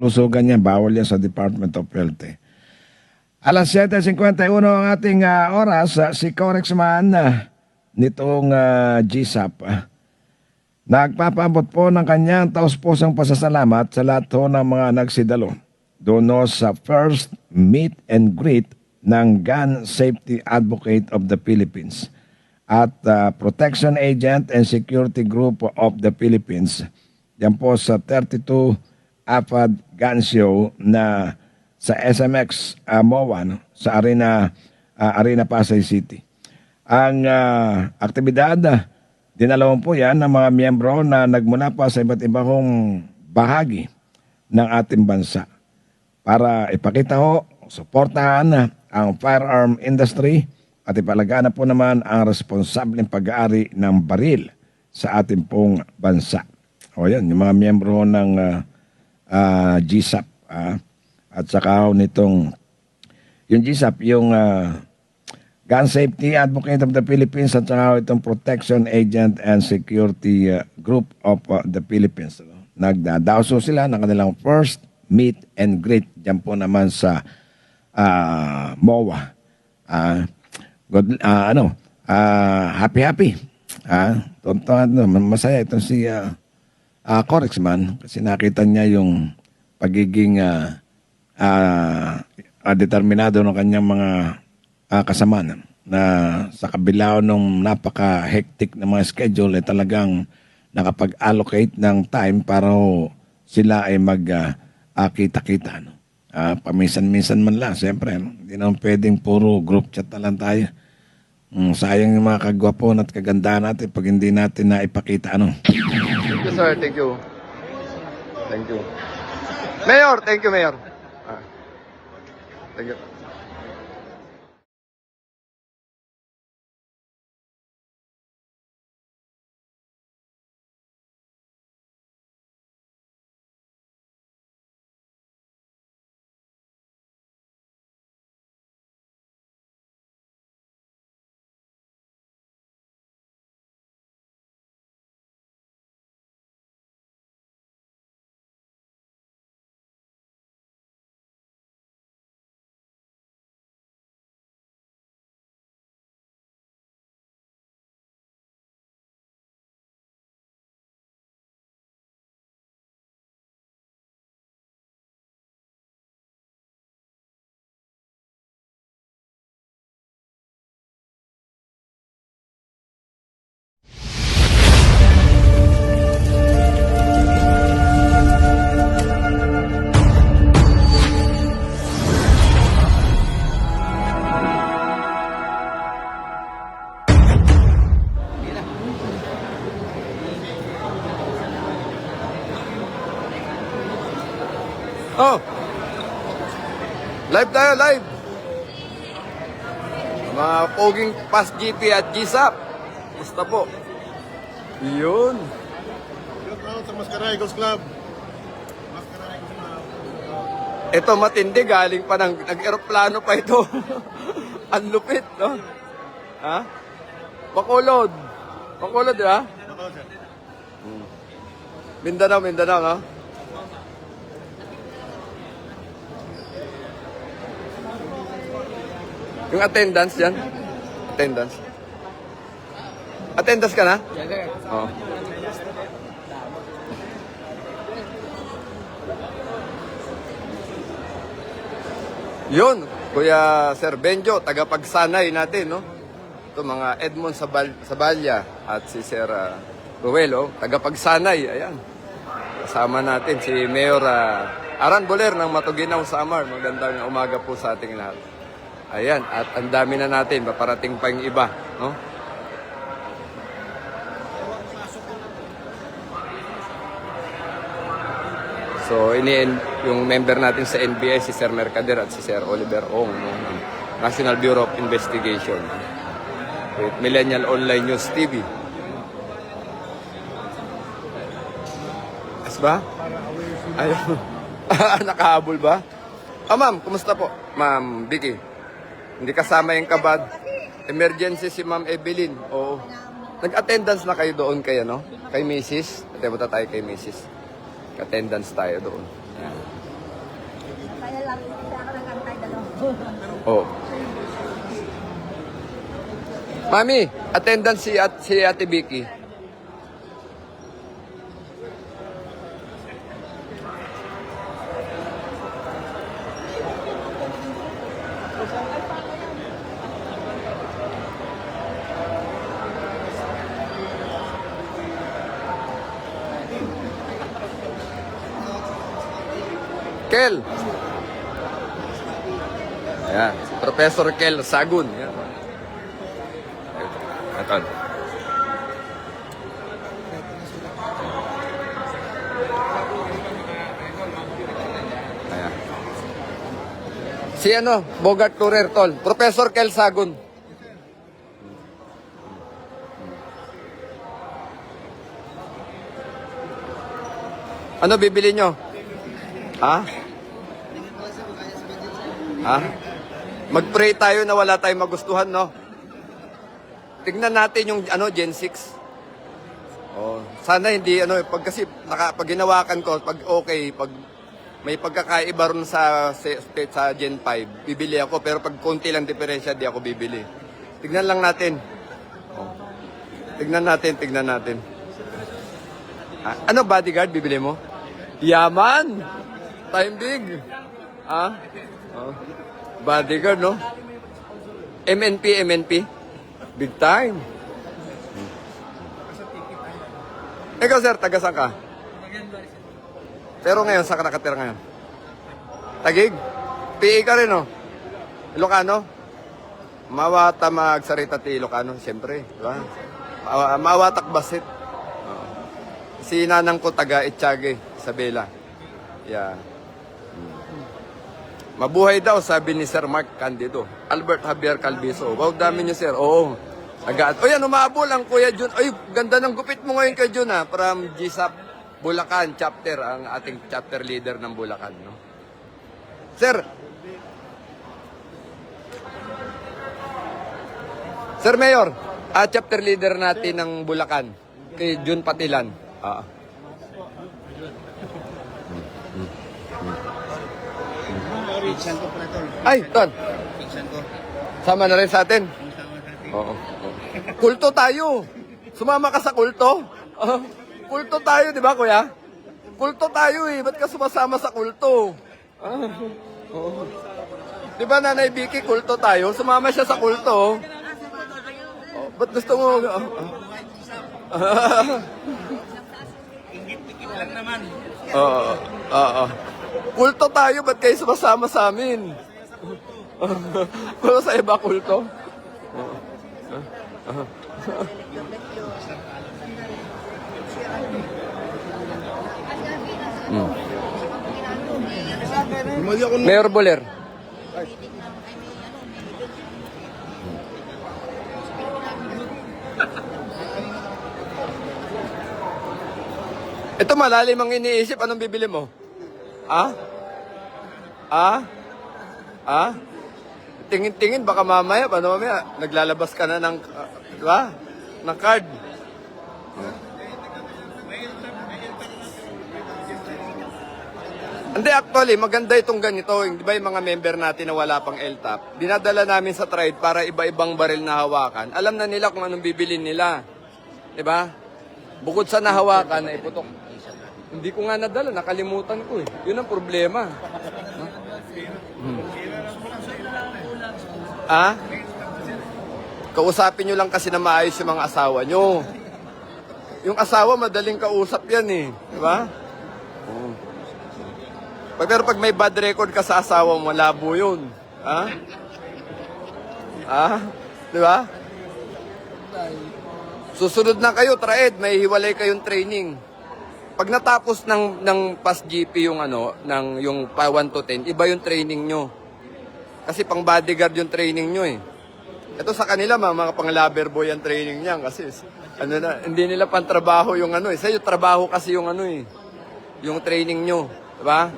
lusugan niya, bawal yan sa Department of Health. Alas 7:51 ang ating oras. Si Corexman nitong GSAP. Nagpapaabot po ng kanyang taus-pusong pasasalamat sa lahat ho ng mga nagsidalo doon sa first meet and greet ng Gun Safety Advocate of the Philippines at Protection Agent and Security Group of the Philippines. Yan po sa 32 AFAD Gun Show na sa SMX MOA sa Arena Pasay City. Ang aktibidad, dinalawan po yan ng mga miyembro na nagmula pa sa iba't ibang bahagi ng ating bansa para ipakita ho, suportahan ang firearm industry at ipalagaan po naman ang responsableng pag-aari ng baril sa ating pong bansa. O yan, yung mga miyembro ng GSAP. At saka nitong, yung GSAP, yung Gun Safety Advocate of the Philippines at saka itong Protection Agent and Security Group of the Philippines. Nagdadaoso sila ng kanilang first meet and greet dyan po naman sa MOA. Happy. Masaya itong si Corexman kasi nakita niya yung pagiging determinado ng kanyang mga kasama na sa kabila ng napaka-hectic na mga schedule ay talagang nakapag-allocate ng time para sila ay magkita-kita. Paminsan-minsan man lang, siyempre. Hindi naman pwedeng puro group chat na lang tayo. Sayang yung mga kagwapon at kaganda natin pag hindi natin naipakita. Thank you, sir. Thank you. Thank you. Mayor, thank you, Mayor. Thank you. Oh! Live tayo, live! Mga poging past GP at GSAP. Gusto po. Yun. Shout out sa Mascara Eagles Club. Mascara Eagles Club. Ito matindi, galing pa ng nag-aeroplano pa ito. Ang lupit, no? Ha? Bacolod. Bacolod, di ba? Ako, sir. Mindanao, no? Yung attendance yan? Attendance. Attendance ka na? Yes, sir. Oo. Yun, Kuya Sir Benjo, tagapagsanay natin, no? Ito mga Edmond Saballa at si Sir Ruelo, tagapagsanay, ayan. Kasama natin si Mayor Aran Boler ng Matuginaw, Samar. Magandang umaga po sa ating lahat. Ayan, at ang dami na natin, paparating pa yung iba, no? So, yung member natin sa NBI, si Sir Mercader at si Sir Oliver Ong, no? National Bureau of Investigation. With Millennial Online News TV. As ba? Ayun. Nakahabol ba? Ma'am, kumusta po? Ma'am Vicky. Hindi kasama yung kabad. Emergency si Ma'am Evelyn. Oo. Nag-attendance na kayo doon no? Kay Mrs. Punta tayo kay Mrs. Attendance tayo doon. Ayan. lagi kasi ako nag-antay dalawa. Oh. Mami, attendance si Ate Vicky. Kel. Ayan, si Professor Kel Sagun. Ayan. Ito. Ayan. Si Bogart Tourer, tol. Professor Kel Sagun. Ano bibili nyo? Ha? Ha? Mag-pray tayo na wala tayong magustuhan, no? Tignan natin yung Gen 6. Oh, sana hindi pag kasi pag ginawakan ko, pag okay, pag may pagkakaiba ron sa Gen 5, bibili ako, pero pag konti lang diferensya, di ako bibili. Tignan lang natin. Oh. Tignan natin. Ano bodyguard bibili mo? Yaman! Time big. Oh. Bodyguard, no? MNP. Big time. Ikaw, sir, taga saan ka? Pero ngayon, saan ka nakatira ngayon? Tagig? PA ka rin, no? Ilocano? Mawata magsarita ti Ilocano, siyempre. Diba? Mawatak basit. Si nanang ko, taga Itchage, Isabela. Yeah. Mabuhay daw, sabi ni Sir Mark Candido. Albert Javier Calviso. Wow, dami niyo, sir. Oo. Agad. O yan, umabol ang Kuya Jun. Ay, ganda ng gupit mo ngayon kay Jun, ha? From GSAP Bulacan chapter, ang ating chapter leader ng Bulacan, no? Sir. Sir Mayor, chapter leader natin ng Bulacan. Kay Jun Patilan. Pinsan ko pala tol. Ay, Ton. Pinsan ko. Sama na rin sa atin. Oo. Kulto tayo. Sumama ka sa kulto? Kulto tayo, di ba, kuya? Kulto tayo eh. Ba't ka sumasama sa kulto? Oo. Di ba, Nanay Vicky, kulto tayo? Sumama siya sa kulto. Ba't gusto mo? Ingit-ingit lang naman. Oo. Kulto tayo, ba't kayo sumasama sa amin? Kulto sa iba, kulto? Mayor Boler. Ito malalim ang iniisip. Anong bibili mo? Tingin-tingin, baka mamaya, naglalabas ka na ng, diba? Ng card. Hindi, actually, maganda itong ganito. Di ba yung mga member natin na wala pang LTAP, dinadala namin sa trade para iba-ibang baril na hawakan. Alam na nila kung anong bibilin nila. Di ba? Bukod sa nahawakan, na iputok. Hindi ko nga nadala, nakalimutan ko eh. Yun ang problema. Kausapin nyo lang kasi na maayos yung mga asawa nyo. Yung asawa, madaling kausap yan eh. Di ba? Pero pag may bad record ka sa asawa mo, malabo yun. Di ba? Susunod na kayo, traed, may hiwalay kayong training. Pag natapos ng PAS GP yung yung 1 to 10, iba yung training nyo. Kasi pang bodyguard yung training nyo eh. Ito sa kanila, mga pang lover boy ang training niyan kasi hindi nila pang trabaho yung Sa iyo trabaho kasi yung yung training nyo, 'di ba?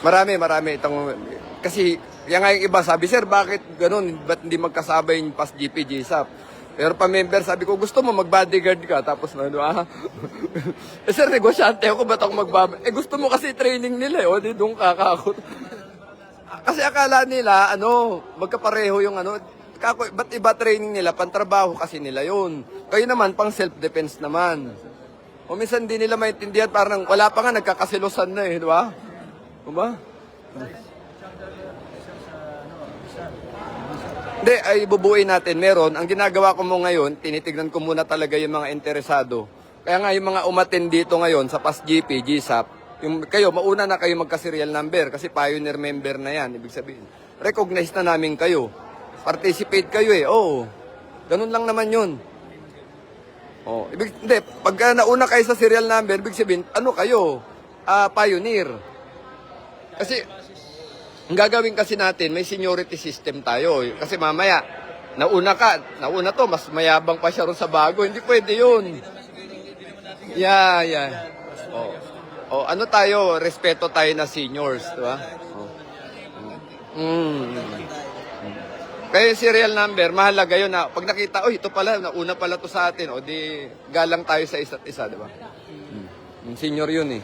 Marami itong kasi yung iba sabi, sir, bakit ganun? Ba't hindi magkasabay yung PAS GP, GSAP? Pero pa-member, sabi ko, gusto mo mag-bodyguard ka? Tapos eh sir, negosyante ako, ba't ako gusto mo kasi training nila eh. O, di doon kakakot. Kasi akala nila, magkapareho yung ba't iba training nila? Pantrabaho kasi nila yun. Kayo naman, pang self-defense naman. O minsan di nila maintindihan, parang wala pa nga, nagkakasilosan na eh, di ba? Diba? Hindi, ay bubuuin natin. Meron, ang ginagawa ko mo ngayon, tinitignan ko muna talaga yung mga interesado. Kaya nga yung mga umattend dito ngayon sa PAS-GP, GSAP, kayo, mauna na kayo magka-serial number kasi pioneer member na yan, ibig sabihin. Recognize na namin kayo. Participate kayo eh, oo. Ganun lang naman yun. Oh, hindi, pag nauna kayo sa serial number, ibig sabihin, ano kayo? Pioneer. Kasi, ang gagawin kasi natin, may seniority system tayo. Kasi mamaya, nauna to, mas mayabang pa siya ron sa bago. Hindi pwede yun. Yeah. Ano tayo, respeto tayo na seniors, di ba? Kaya yung serial number, mahalaga yun na pag nakita, ito pala, nauna pala to sa atin, di galang tayo sa isa't isa, di ba? Senior yun eh.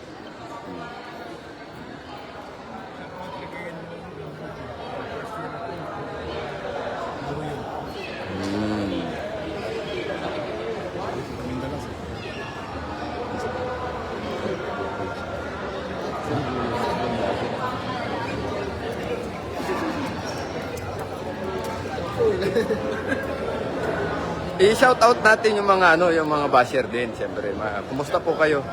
I-shout out natin yung mga yung mga basher din, siyempre. Kumusta po kayo?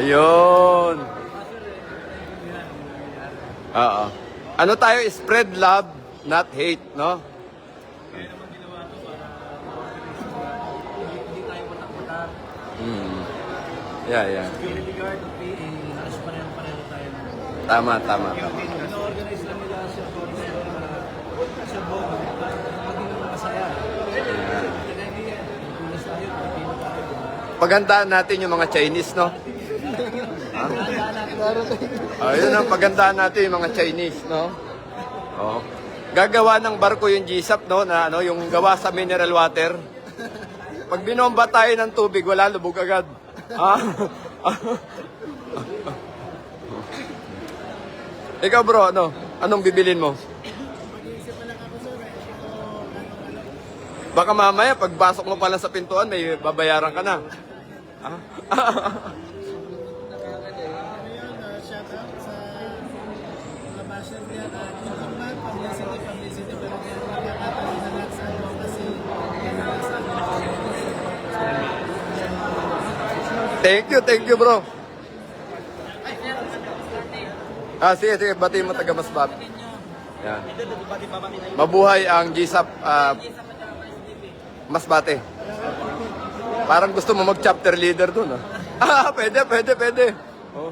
Ayun. Oo. Ano tayo? Spread love, not hate, no? Yeah. Tama. Organize lang nila siya sa Bogo para maging masaya. Pagandaan natin yung mga Chinese, no? Ayun ang pagandaan natin yung mga Chinese, no? Oh. Gagawa ng barko yung GSAP, no? Na yung gawa sa mineral water. Pag binomba tayo ng tubig, wala, lubog agad. Ikaw bro, anong bibilin mo? Baka mamaya, pagbasok mo pala sa pintuan, may babayaran ka na. Thank you bro. Sige, batiin mo taga Masbate. Yan. Mabuhay ang GSAP Masbate. Parang gusto mo mag-chapter leader doon, Pwede. Oh.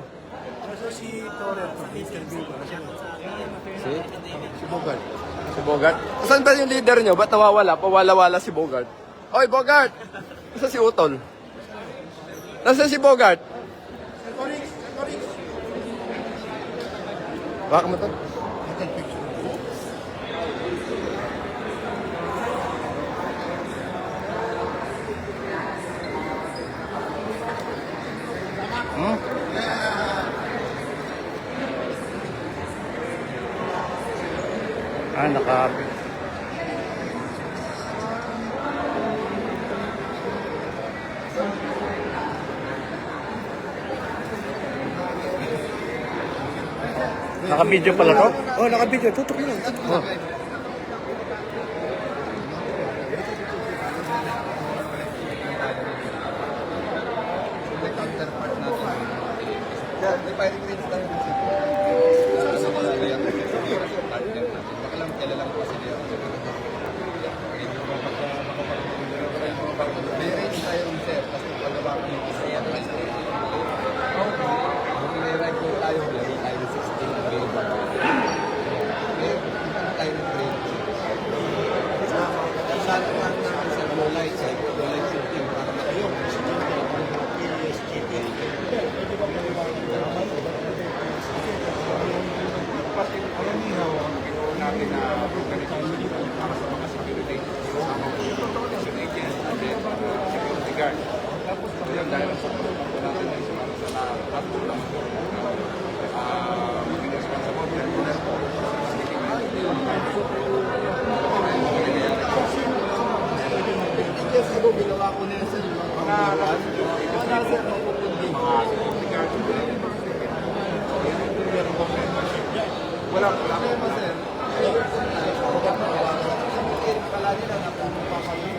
Si Torres, interview ko. Si Bogart. Si Bogart? Saan ba yung leader nyo? Ba't nawawala? Pawala-wala si Bogart. Oy, Bogart! Nasaan si Utol? Nasaan si Bogart? Baka mo to? Nakabi. Naka-video pala to? Oh, naka-video. Tutok mo lang. Tayo laruan. Wala sir, mapupundi. Wala problema sir. Palagi na napapapalagay.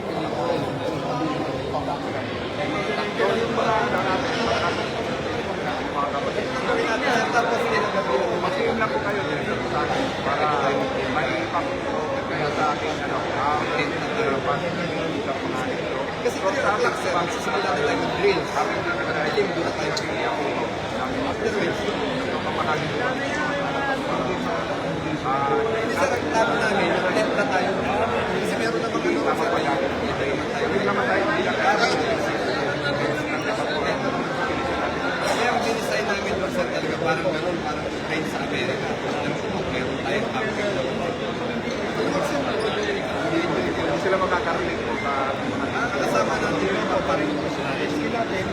Tapos Mag-iim lang po kayo din sa akin para may ipapagpapagpapag kayo sa akin kasi relax sir, magsisimula na tayo ng drill. Dilim doon na tayo. Afterwards, hindi sir, ang plano namin, tent na tayo. Kasi meron naman ano, kaya ang dinesign namin doon sir talaga parang gano'n, parang train sa Amerika. Meron tayong camping doon. Hindi sila makakarinig po sa mga Kasama natin yun, pa rin yung personality natin.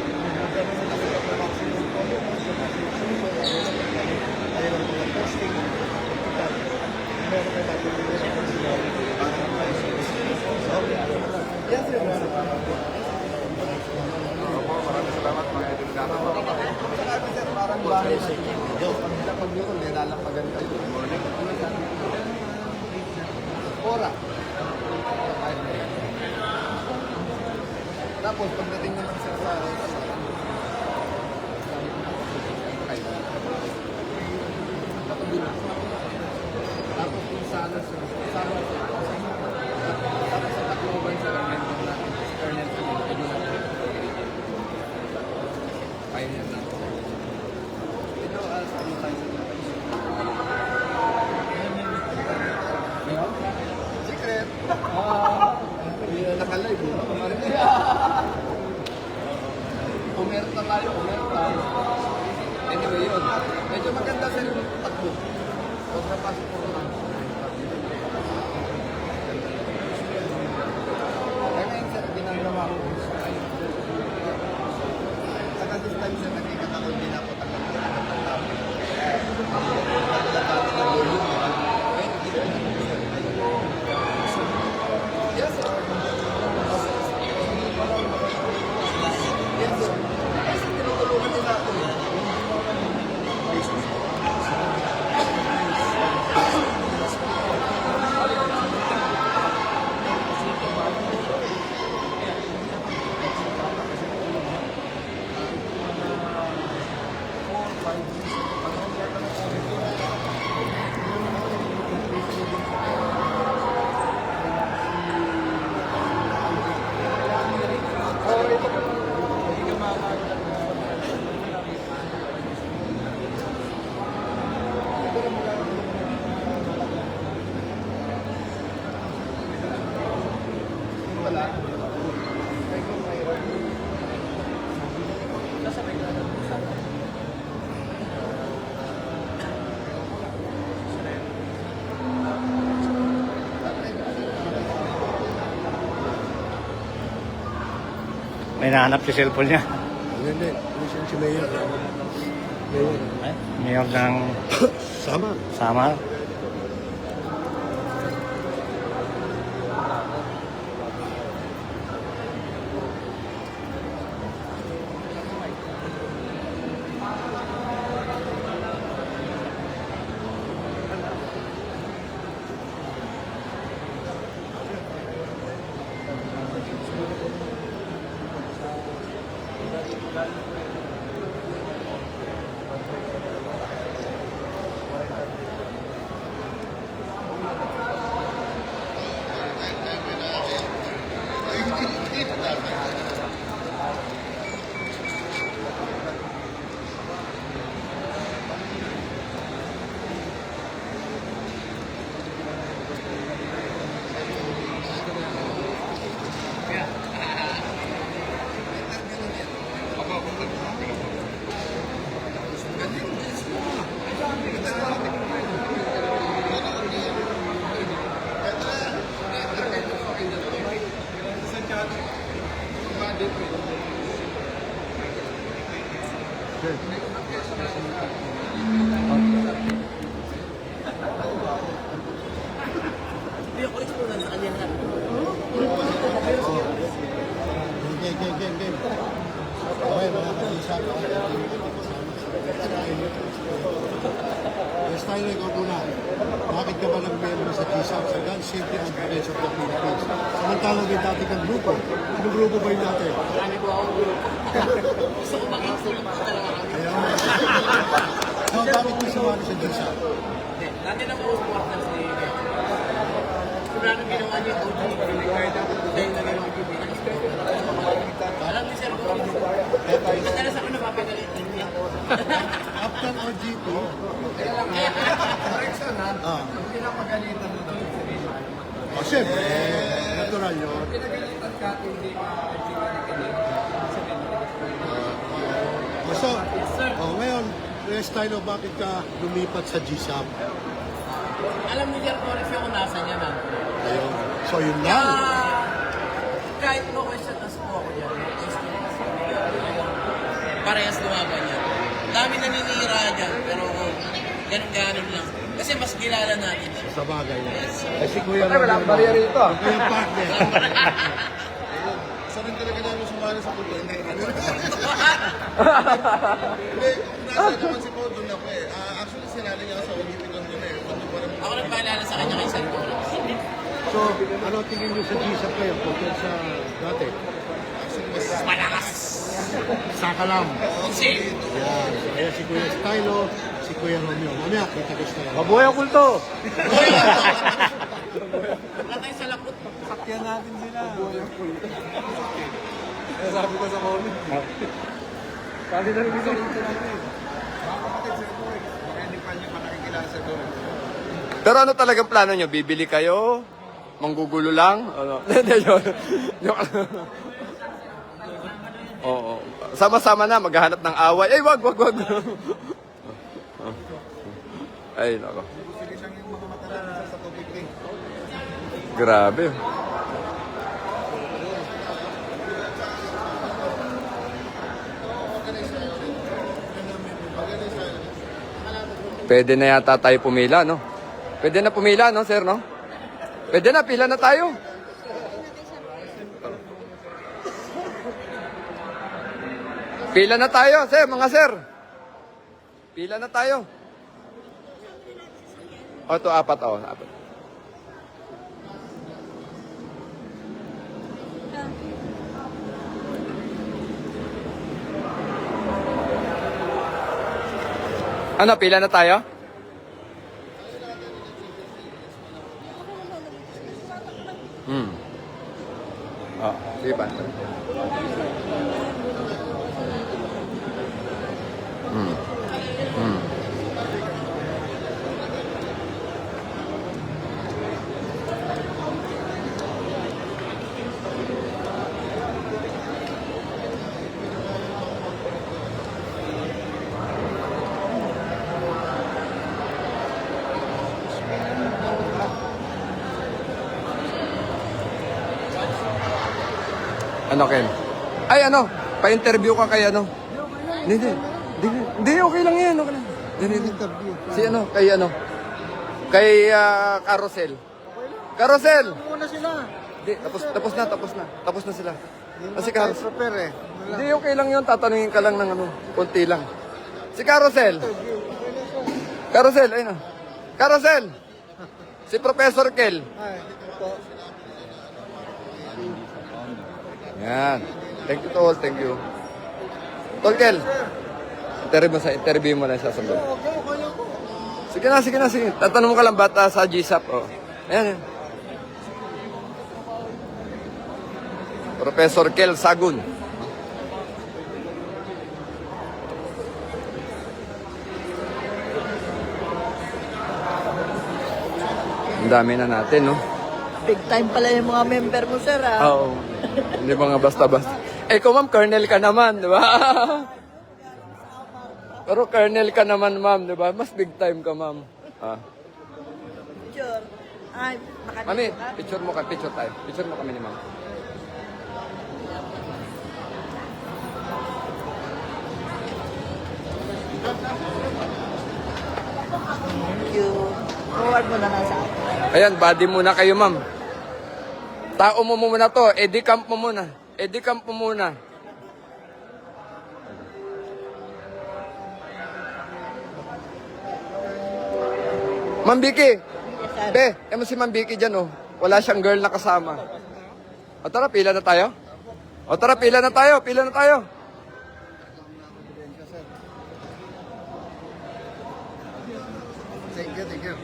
maraming salamat mga idol natin. Sabi sir, parang bahay sa inyo. Pag yun, nilalapagan kayo. Ora. Tapos, pagdating naman sir sa tapos kung sana sir, tapos sa Tacloban sir, ang mentor natin, Colonel Philip, pwede natin pioneer natin. Ito, ano tayo sa secret. Hindi na nakalive. Umerta tayo, umerta. Anyway, yun. Medyo maganda sa yung takbo. Huwag na pasok po naman. Kaya ngayon sir, ginagawa ko. Saka this time sir, nagkikataon din ako tagal-tagal. Yes, sir. Yes, sir. Kasi tinutulungan nila ako. May nahanap si cellphone niya. Hindi. Si Mayor. Mayor ng Sama. Samar. Game. Style, ikaw muna. Bakit ka ba nag-member sa GSAP sa Gun Safety and Defense of the Philippines? Samantalang may dati kang grupo. Anong grupo ba yung dati? Ayaw. So, bakit ka sumali sa GSAP? Dati na po supporters ni Sobrang ginawa niya ito. Dahil na gano'n alam ni Sir Boris. Madalas ako napapagalitan niya. After OGP, Pinapagalitan mo doon. oh, syempre, natural yun. Pinagalitan ka, hindi So, ngayon, style, bakit ka lumipat sa GSAP? Alam ni Sir Boris yung nasa niya na. Ayun. So, yun lang. Kahit no question as po ako yan. Parehas lumaban yan. Dami naninira dyan, pero ganun-ganun lang. Kasi mas kilala natin siya. Sa bagay na. Eh, si Kuya Ay, wala akong barya rito. Kuya partner. Saan rin talaga namin sumali sa puto? Hindi, nasa naman si Paul doon ako eh. Actually, sinali niya sa OGP doon eh. Ako nagpaalala sa kanya kay Sir Boris. So, ano tingin niyo sa GSAP kayo compared sa dati? Mas malakas. Sakalam. Kasi, Yan. So, ayan si Kuya Stylo, si Kuya Romeo. Mamaya, kita ko Stylo. Mabuhay ang kulto! wala tayo sa lakot. Sakyan natin sila. Eh, sabi ko sa comment. Sabi na rin sa dito namin. Mga kapatid sa ito eh. Baka hindi pa niyo makakilala sa doon. Pero ano talagang plano nyo? Bibili kayo? Manggugulo lang? Ano? Hindi, yun. Oo. Sama-sama na, maghahanap ng away. Ay, wag. Ay, nako. Grabe. Pwede na yata tayo pumila, no? Pwede na pumila, no, sir, no? Pwede na, pila na tayo. Pila na tayo, sir, mga sir. Pila na tayo. O, ito, apat. Ano, pila na tayo? Oh, sige pa. Ano, Ken? Ay, ano? Pa-interview ka kay ano? Hindi, okay lang yan. Okay lang. Hindi. Si ano? Kay ano? Kay Carousel. Carousel! Muna sila. Hindi, tapos na sila. Si Carousel. Prepare eh. Hindi, okay lang yun. Tatanungin ka lang ng ano, konti lang. Si Carousel. Carousel, ayun na. Carousel! Si Professor Kel. Yan. Thank you, Tol. Thank you. Tol Kel. Interview mo na sasabihin. Sige na. Tatanong mo ka lang bata sa GSAP. Oh. Ayan. Professor Kel Sagun. Ang dami na natin, no? Big time pala yung mga member mo, sir, ah. Oo. Hindi mga basta-basta. Eh, kung ma'am, colonel ka naman, di ba? Pero colonel ka naman, ma'am, di ba? Mas big time ka, ma'am. Ah. Picture. Ay, Mami, picture mo picture tayo. Picture mo kami ni ma'am. Thank you. Forward mo na lang sa akin. Ayan, body muna kayo, ma'am. Tao mo muna to. Edicamp mo muna. Ma'am Vicky. sir. Be, mo si Ma'am Vicky dyan, oh. Wala siyang girl na kasama. O tara, pila na tayo. O tara, pila na tayo. Pila na tayo. Thank you.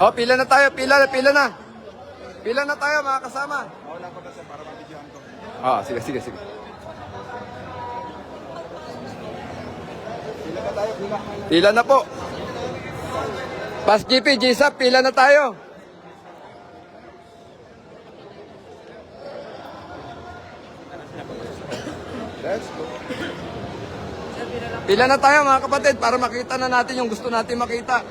O, pila na tayo. Pila na. Pila na tayo, mga kasama. Wala pa ba sir para mabidyoan ko? Sige. Pila na po. Pas GP, GSAP, pila na tayo. Let's go. Pila na tayo mga kapatid para makita na natin yung gusto natin makita.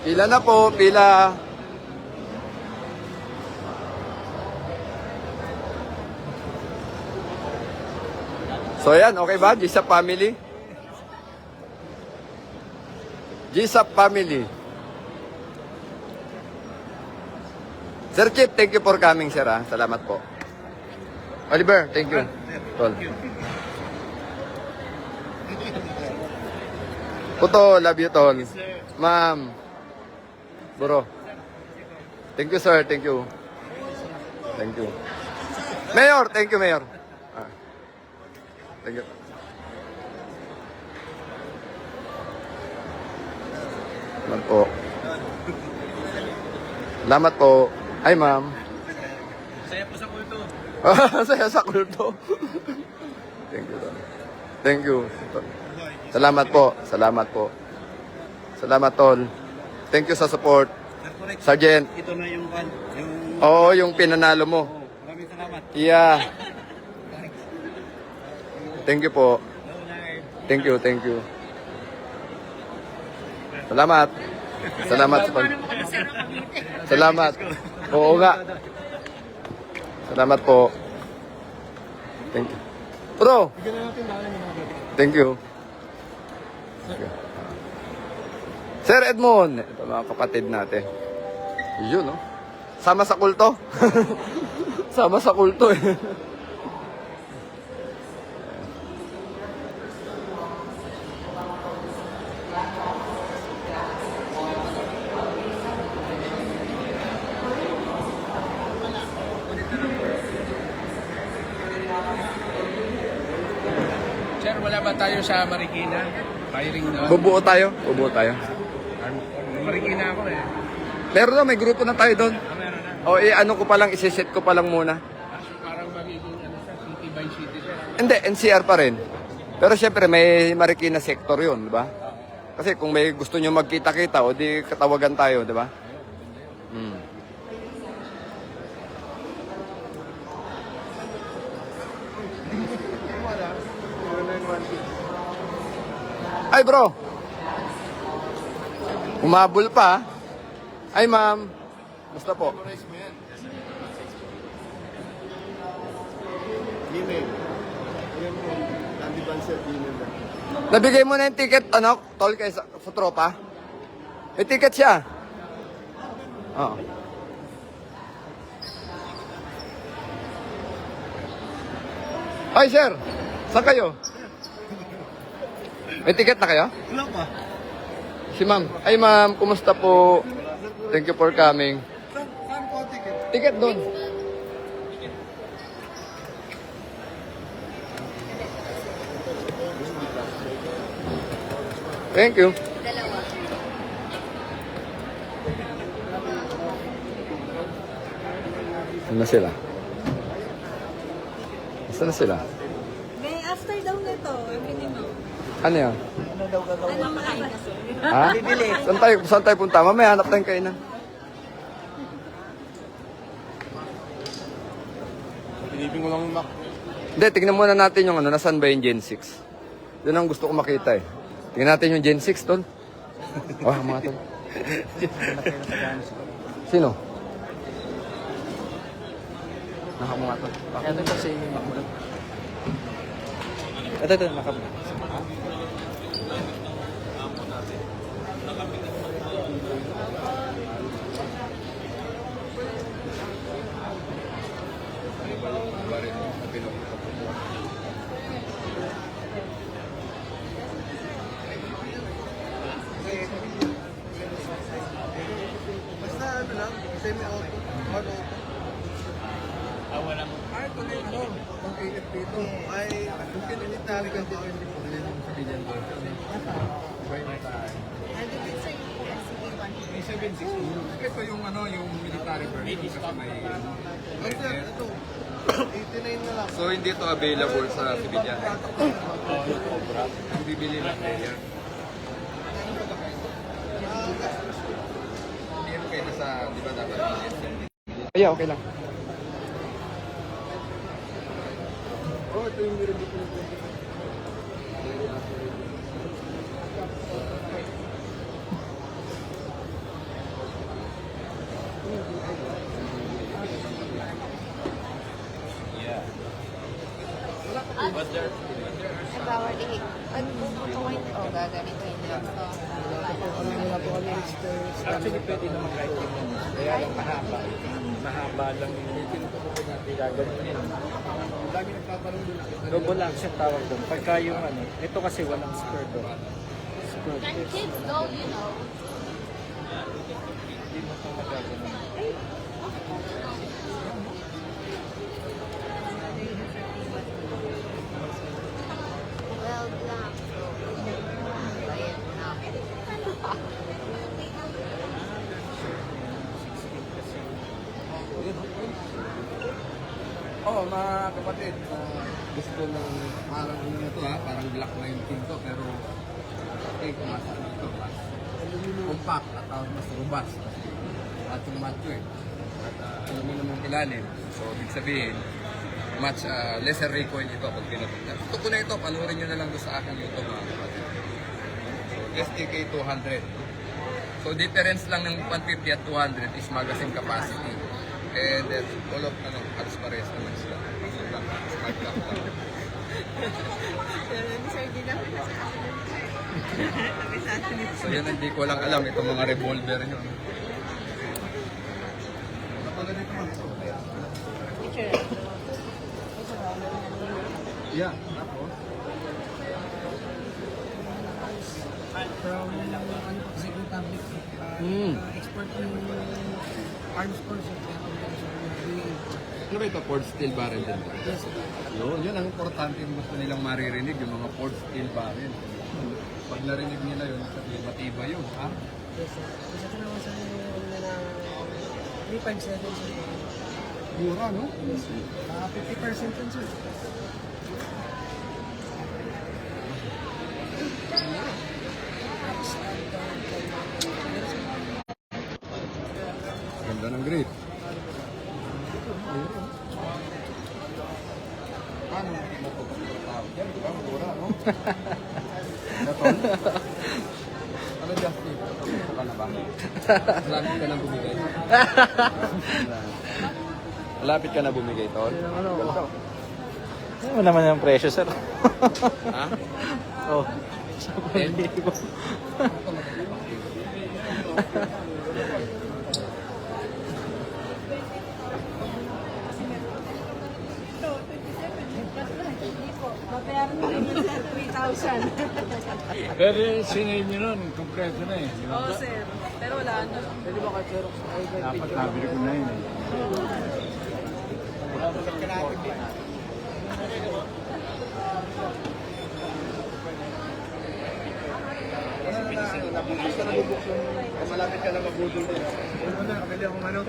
Pila na po, pila. So yan, okay ba? GSAP family? GSAP family. Sir Chip, thank you for coming, sir. Salamat po. Oliver, thank you. Tol. Puto, love you, Tol. Ma'am. Bro. Thank you, sir. Thank you. Thank you. Mayor, thank you, Mayor. Thank you. Salamat po. Salamat po. Ay, ma'am. Saya po sa kulto. Saya sa kulto. Thank you. Thank you. Salamat po. Salamat, Tol. Thank you sa support. Sergeant. Ito na yung one. Oo, yung pinanalo mo. Maraming salamat. Yeah. Thank you po. Thank you. Salamat. Salamat. Oo nga. Salamat po. Thank you. Bro. Thank you. Sir Edmond. Ito mga kapatid natin. Yun, no? Sama sa kulto. Sama sa kulto, eh. Sir, wala ba tayo sa Marikina? Firing doon? Bubuo tayo. Marikina ako eh. Meron na, may grupo na tayo doon. Meron na. O, ano ko pa lang, isiset ko pa lang muna. So, parang magiging city by city, sir. Hindi, NCR pa rin. Pero syempre, may Marikina sector yun, di ba? Kasi kung may gusto nyo magkita-kita, o di katawagan tayo, di ba? Ay, bro! Umabol pa. Ay, ma'am. Basta po. Nabigay mo na yung ticket, tol, kay sa tropa? May ticket siya. Oo. Ay, sir. Saan kayo? May ticket na kayo? Wala pa. Si ma'am. Ay, ma'am. Kumusta po? Thank you for coming. Saan po ticket? Ticket doon. Thank you. Saan na sila? Saan na sila? May after daw nito, minimum. Ano yan? Ano makain kasi? Ha? Saan tayo punta? Mamaya hanap tayong kainan. Pinipin ko lang yung Mac. Hindi, tignan muna natin yung nasaan ba yung Gen 6? Doon ang gusto ko makita eh. Tingnan natin yung Gen 6, tol. Oh, mga tol. Sino? Nakamunga tol. Bakit ito si Makulat? Ito, nakamunga. Semi-auto. Auto. Walang. Ito na yung ano, pang AFP ito. Ay, kung kinilitari ka ba, hindi po rin yung civilian version. Iba yung tayo. May 760. Ito yung ano, yung military version kasi may Sir, ito. 89 na lang. So hindi to available sa civilian. Ang bibili lang yan. Hindi yan kayo sa, di ba dapat Yeah, okay lang. Oh, ito yung nilabit ko. Bawal ano po o gaganituin lang to. Wala po kami experience. Actually, pwede naman kahit yung ano. Kaya lang mahaba. Mahaba lang yung gagawin. Lagi nagtatanong doon. Double action tawag doon. Pagka yung ano, ito kasi walang spur doon. Spur. Can kids go, you know? Hindi mo ito magagawin. Well, black. Bayad na. Oo, mga kapatid, gusto ng parang ano na to ha, parang black na yung team ko, pero mas ano ito, mas compact at mas robust. At yung macho eh. At aluminum yung ilalim. So, ibig sabihin, much lesser recoil ito pag pinatok. Gusto ko na ito, panurin nyo na lang doon sa aking YouTube mga kapatid. So, STK 200. So, difference lang ng 150 at 200 is magazine capacity. And then, all of, halos parehas naman sila. Smart lock lang. So, yan hindi ko lang alam, itong mga revolver nyo. Yeah. From Czech Republic, export yung arms force of Ano ba ito? Port steel barrel din ba? Yes, Yun ang importante yung gusto nilang maririnig, yung mga port steel barrel. Pag narinig nila yun, sabihin, matibay yun, ha? yes, sir. Isa ko naman sa na 357, sir. Mura, no? Yes, sir. 50% yun, sir. Ganda ng grip. Paano hindi mo ito pagkakatawag? Yan, di ba? Mura, no? Natol? Ano, Justin? Gusto ka na ba? Malapit ka na bumigay. Malapit ka na bumigay, Tol? Ganito. Ano naman yung presyo, sir? Ha? Oh. Mabayaran mo naman sir, 3,000. Pero sinay nyo nun, kompleto na eh. Oo sir, pero wala na. Pwede ba ka, sir? Dapat nabili ko na yun eh. Malapit ka na mabudol din. Ano na, kabili akong ano?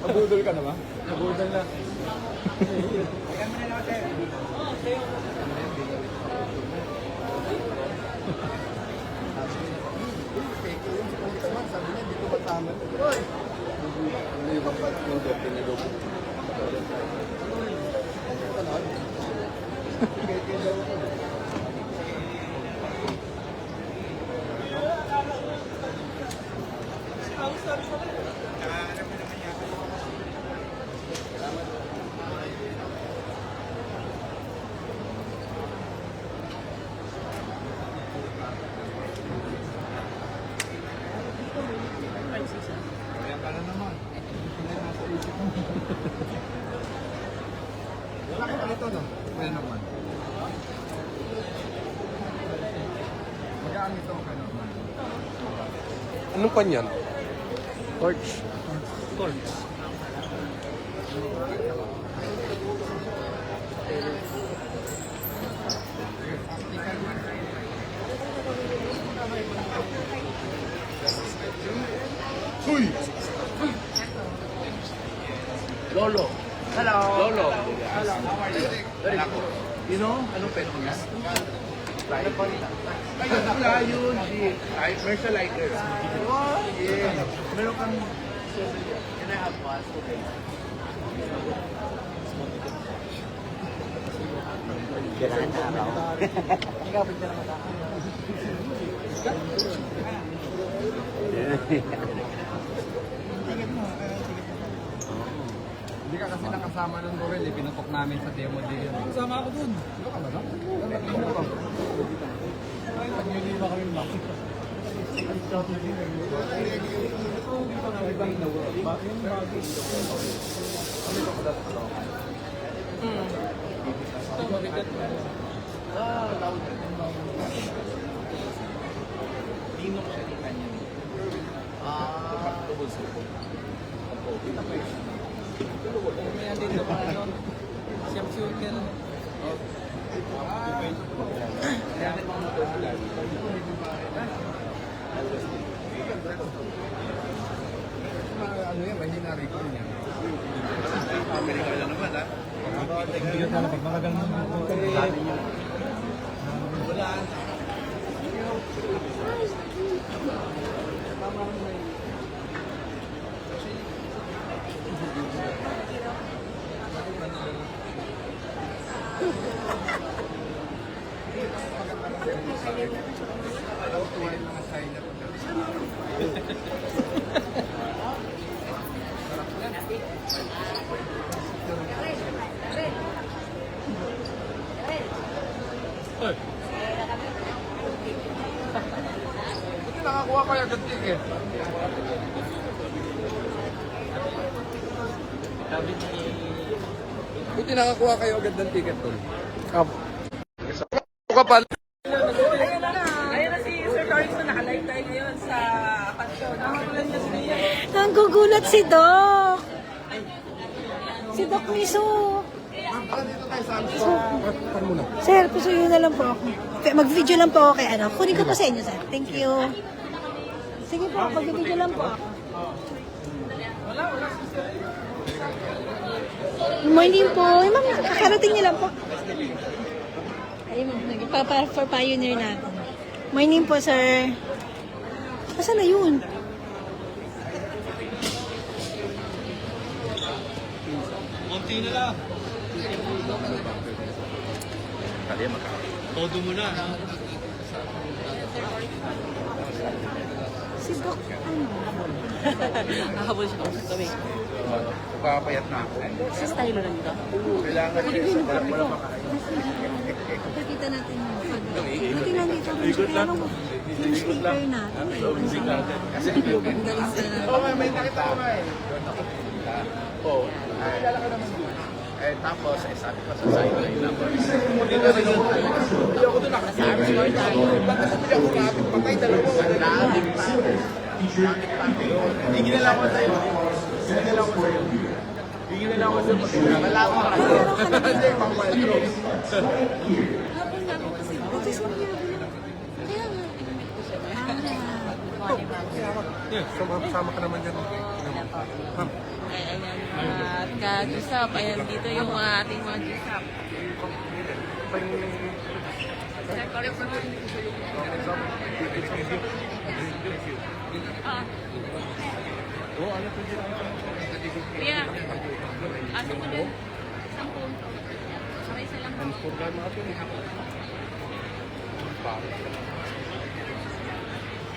Mabudol ka na ba? Nabudol na. Sabi niya, dito ba tama? Ano yung kapag yung dope pinalobo? Kaya ka na naman. Wala ka pa ito, no? Kaya naman. Magaan ito, kaya naman. Anong pan yan? Torch. Torch. Lolo. Hello. Lolo. Hello. How are you? Very good. You know, anong pet niya? Ano pa nila? Ayun, wala yun. Commercial lighter. Oh, yeah. Meron kang... Can I have one? Okay. Hindi ka kasi nakasama ng Gorel, pinutok namin sa demo din yun. Kasama ako dun. Ano ka ba no? Pag-yuli ba kami bakit? Tinok siya ni kanya. Tubol sa po. May din ko pa ano. Siyam sure ka na. Kaya ako motor sila. Ano yan, mahina rin ko niya. Amerika lang naman ha. Buti nakakuha kayo agad ticket. Buti nakakuha kayo agad ng ticket tol. Ka pa. Ayun na si Sir Lawrence na nakalive tayo ngayon sa pansyon. Nakakulan niya si Nia. Nanggugulat si Doc. Si Doc Miso. Sir, pusuyo na lang po ako. Mag-video lang po ako kay ano. Kunin ko po sa inyo, sir. Thank you. Sige po, mag-video lang po ako. Good morning po. Ay, ma'am, kakarating niyo lang po. Ay, ma'am, for pioneer natin. Morning po, sir. Nasaan na yun? Konti na lang. Todo mo na. Si Doc, ano? Nakahabol siya ako sa tabi. Papayat na ako. Sa style lang dito. Kailangan siya sa wala makain. Pakita natin yung buti nandito rin siya. Pero yung speaker natin. Kasi may nakita ko nga eh. Oo. Kilala ka naman doon. Eh tapos, sabi ko sa sideline number. Hindi na rin yun. Hindi ako doon nakasabi. Ba't kasi hindi ako kapit? Patay dalawa. Lamig pati. Hindi ginala ko sa'yo. Ginala ko sa'yo. Hindi ginala ko sa'yo. Wala ko kasi. Hindi, pang-wildro. Sama ka naman dyan. At ka-gisap, ayan dito yung ating mga gisap. Sir, correct mo lang. Kuya, aso mo dyan? 10. Sabay isa lang.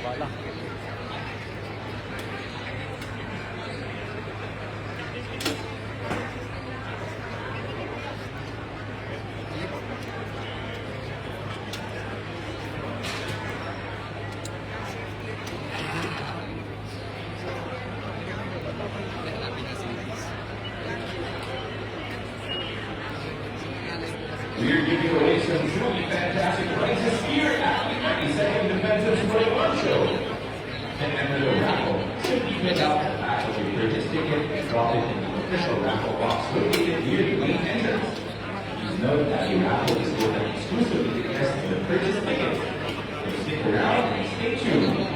Wala. We're giving away some truly fantastic prizes here at the 92nd Defensive 21 Show. And another raffle. So keep it up. purchase ticket and drop it in the official raffle box located near the main entrance. Please note that the raffle is open exclusively to guests with purchase tickets. So stick around and stay tuned.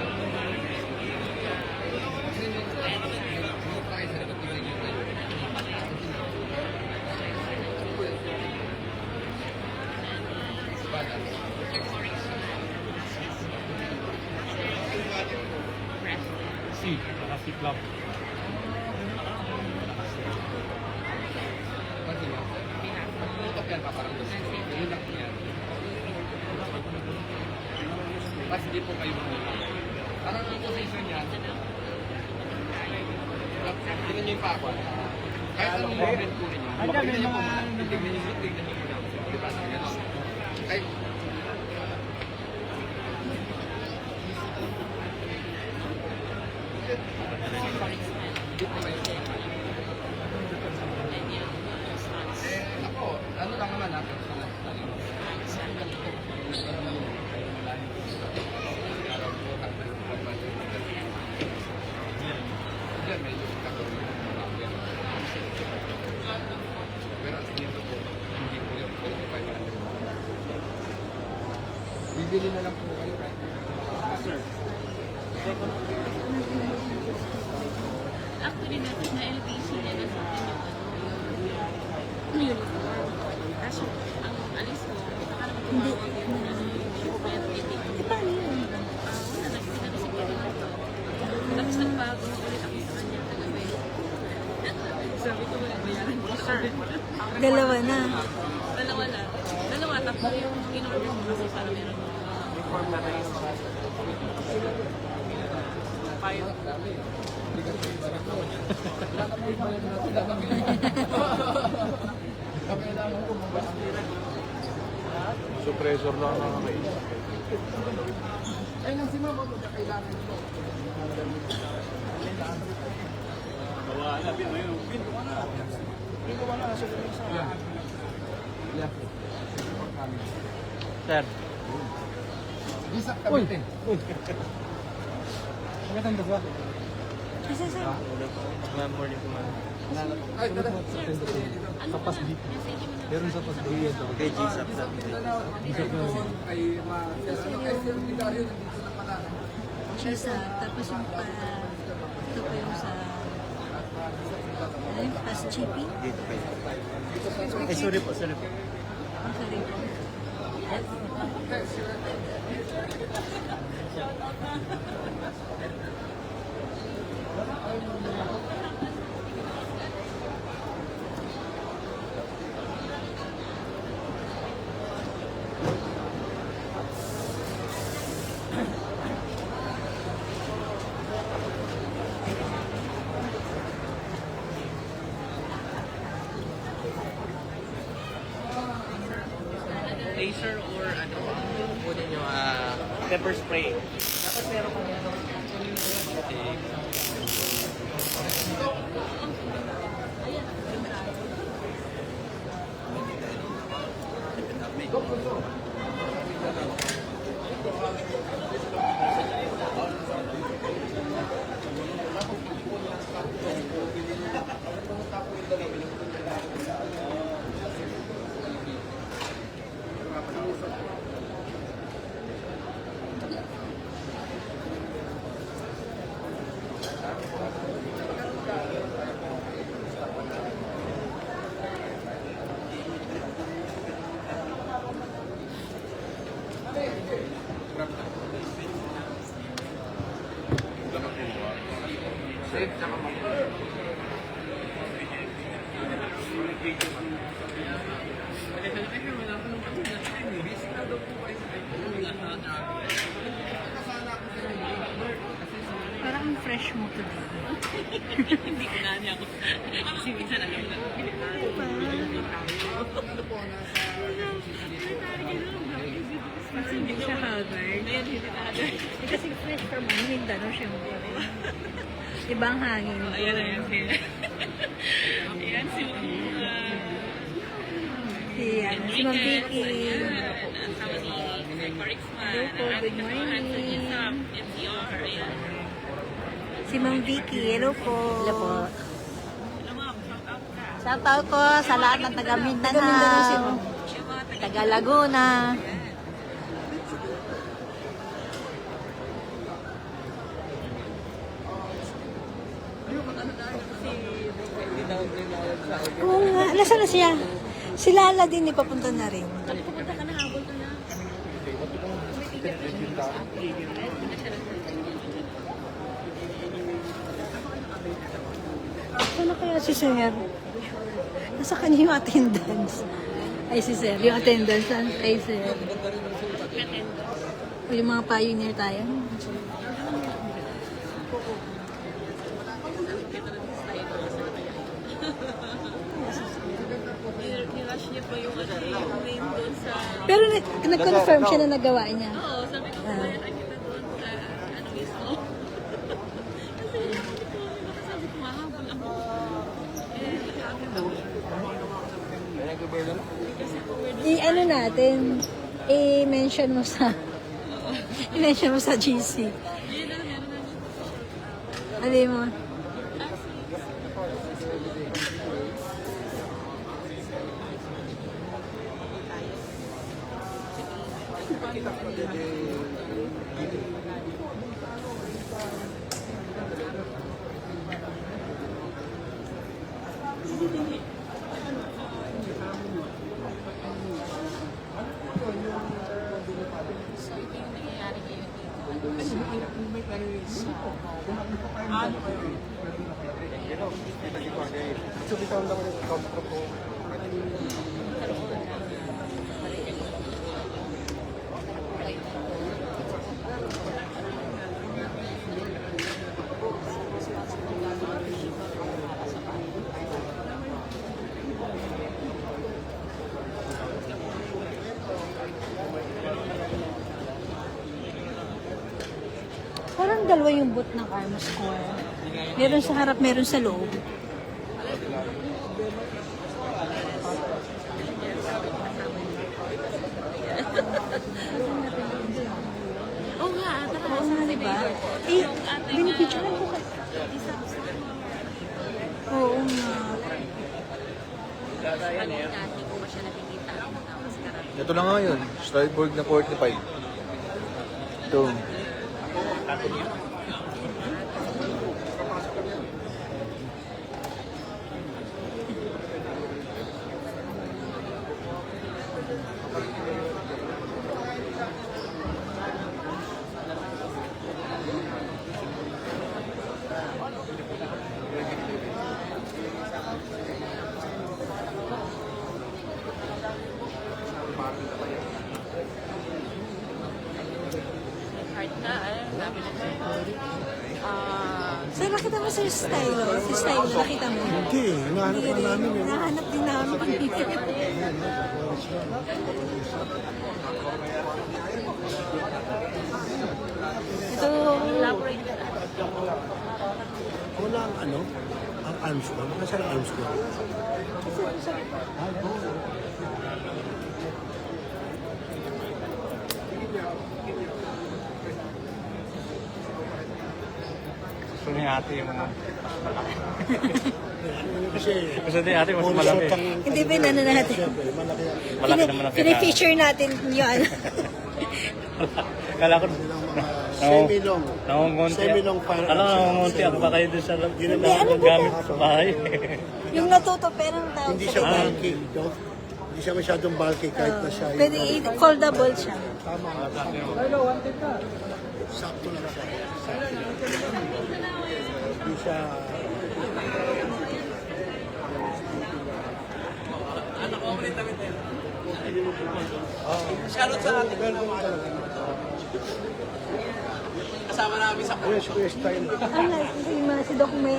Yan, paparang gusto. Yun lang po yan. Mas hindi po kayo mahulog. Parang ang position niya, tingnan niyo yung pako. Kahit anong movement po ninyo. Tignan niyo po muna. Tignan niyo muna. Diba? Ganon. Kahit ako, ano lang naman natin. Yan, medyo katuloy. Pero dito po, hindi po yung 45. Bibili na lang po kayo. Sir. Actually, natin na LBC niya na sa akin yung uniform. Kaso, ang alis ko, parang tumawag yun na super editing. Paano yun? Wala, nakikita ko sa kanya ito. Tapos nagbago ulit ako sa kanya kagabi. Sabi ko, wala bayaran ko. Dalawa na. Dalawa na. Dalawa, tapos yung in-order ko kasi para meron uniform na rin. Suppressor lang nakakaisip. Ay, nang si Mama, kailangan ito. Wala, pino yun. Pino ka na. Pino ka na, suppressor. Yeah. Sir. Isa kabitin. Magandang ba? Isa sa... Morning po, ma'am. Ay, tara. Sa PASB. Meron sa PASB. Kay GSAP sa Ay, Sir Ligario, nandito na pala. Isa. Tapos yung pa... Ito pa yung sa... Ano yung pas chippy? Dito pa yun. Ay, sorry po, sorry po. Ang sorry po. Laser or ano, kunin nyo, pepper spray. Dapat meron kong Safe, tsaka mag- Parang ang fresh mo today. Hindi ko nga niya ako. Kasi minsan alam na. Kasi hindi siya haggard. Ngayon, hindi na agad. Kasi fresh from Mindanao siya mo. Ibang hangin. Ayan, ayan. Ayan, si Si Ma'am Vicky. Asawa ni Sir Corixman. Hello po, good morning. NCR, ayan. Si Ma'am Vicky, hello po. Hello po. Shoutout po sa lahat ng taga Mindanao, taga Laguna. Oo nga, nasaan na siya? Si Lala din, ipapunta na rin. Pupunta ka na, habol ka na. Ano kaya si Sir? Nasa kanya yung attendance. Ay, si Sir. Yung attendance. Ay, Sir. O yung mga pioneer tayo. Nirush niya pa yung name doon sa... Pero nag-confirm siya na nagawa niya. Oo, sabi ko, nakita doon sa ano mismo. Kasi sabi ko, mahabol ako. I-ano natin, i-mention mo sa i-mention mo sa GC. Ano mo? Parang dalawa yung booth ng Karma Square. Meron sa harap, meron sa loob. Oo nga, tara. Oo nga, diba? Eh, binipicturean ko kasi. Oo nga. Dati ko ba siya nakikita? Tapos karami. Ito na nga yun, Stradford na 45. Ito. Heart na, dami na siya. So, nakita mo si Stylo? Si Stylo, nakita mo? Hindi, hinahanap na namin eh. Nahanap din namin. Ito, Wala ang ano, ang arms ko. Nasaan ang arms ko? Gusto ni ate yung mga... Kasi, Gusto ni ate mas malaki. hindi ba na natin? Malaki naman ang Pini-feature natin yung ano. Kala ko... Semi-long. Nangungunti. Semi-long para... Alam, nangungunti ako pa kayo doon sa ano gamit sa bahay. Yung natuto, pero ang tawag Hindi sa siya kanya. bulky, no? Hindi siya masyadong bulky kahit na siya. Pwede foldable siya. Sakto lang siya. Hindi siya... Shoutout sa atin. Kasama namin sa Ayun, si Kuya Style. Ano, si Doc May,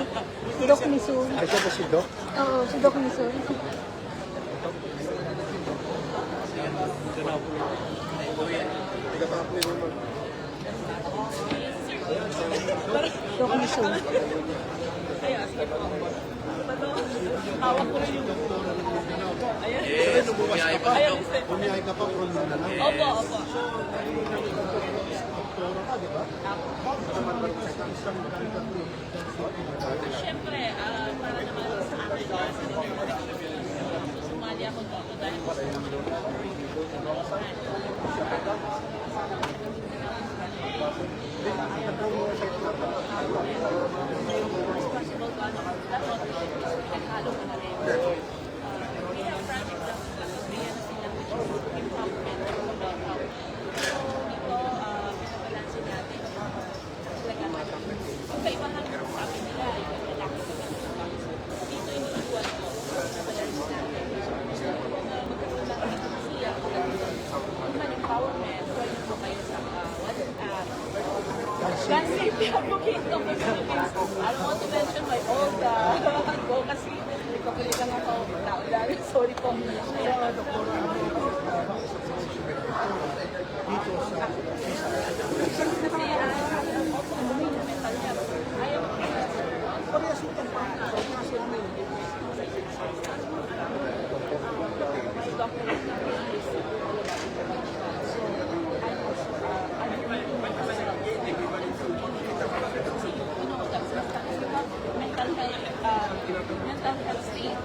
si Doc Misun. Ay, siya ba si Doc? Oo, si Doc Misun. Doc Misun. Bumiyahe ka pa from Mindanao. Opo, opo. doktora ka, di ba? Bakit sumali ka sa isang ganitong group? Siyempre, para naman sa akin, sumali ako dito dahil gusto ko responsible ka, dapat naghalo ka na rin. We have project lang sa Pagbiyan na sila, which is empowerment of mental health. So, dito, pinabalansin natin yung magkaibahan ko sabi nila, yung lalaki sa mga dito iniiwan ko, pinabalansin natin. Gusto ko na magkaroon lang kasi human empowerment, join po kayo sa WhatsApp. God save the advocate of the Philippines. I don't want to mention my old advocacy. Nagpakulit lang ako. Sorry po. Mental health state.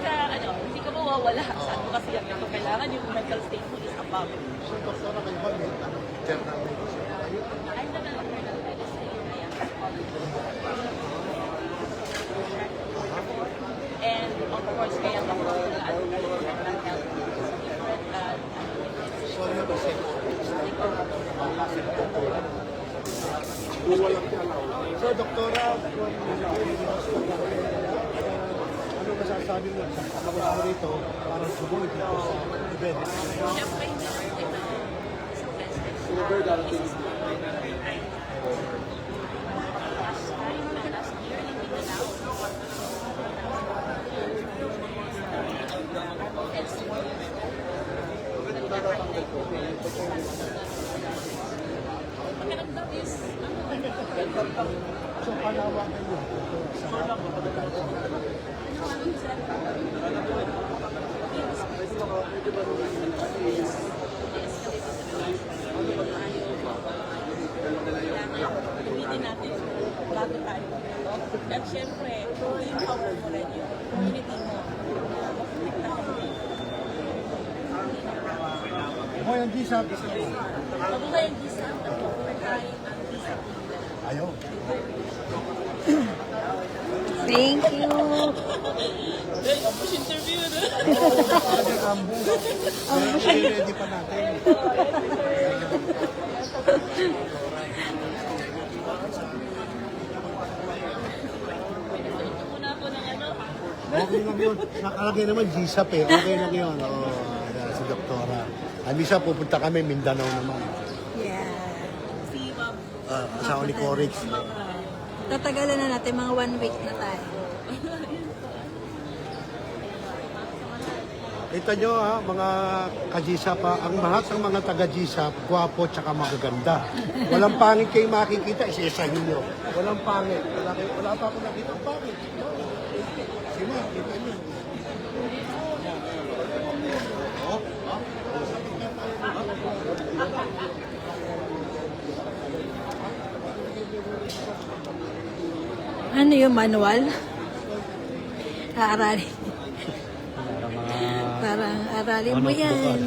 Para hindi ka mawawala sa advocacy yan. Ito kailangan yung mental state mo is above. So, doktora kayo ba? May internal medicine kayo? I'm not an internal medicine. I am a psychologist. And of course, kaya ako mental health. So, yun kasi so, doktora, ano masasabi mo sa kapag mo rito para sumulit dito sa event? Siyempre, hindi natin na last year, hindi Pakiramdam is, So, panawagan mo sa mga kapag-alta. gamitin natin bago tayo. At syempre, i-empower mo rin yung community mo. Ako yung GSAP. Mabuhay ang GSAP at mabuhay ang GSAP. Ayaw. Thank you. Ambush interview na. Ambush. Ready pa natin. Muna ako ng ano. Okay lang yun. Nakalagay naman GSAP eh. Okay lang yun. Si Doktora. Misa pupunta kami, Mindanao naman. Yeah. Si Ma'am. Asawa ni Corix. Tatagalan na natin, mga 1 week na tayo. Kita nyo ha, mga ka-GSAP ha, ang lahat ng mga taga-GSAP, gwapo tsaka magaganda. Walang pangit kayo makikita, isa-isahin nyo. Walang pangit. Wala pa ako nakita ang pangit. Sino? Kita nyo. Ano yung manual? Aaralin. Parang aralin mo yan.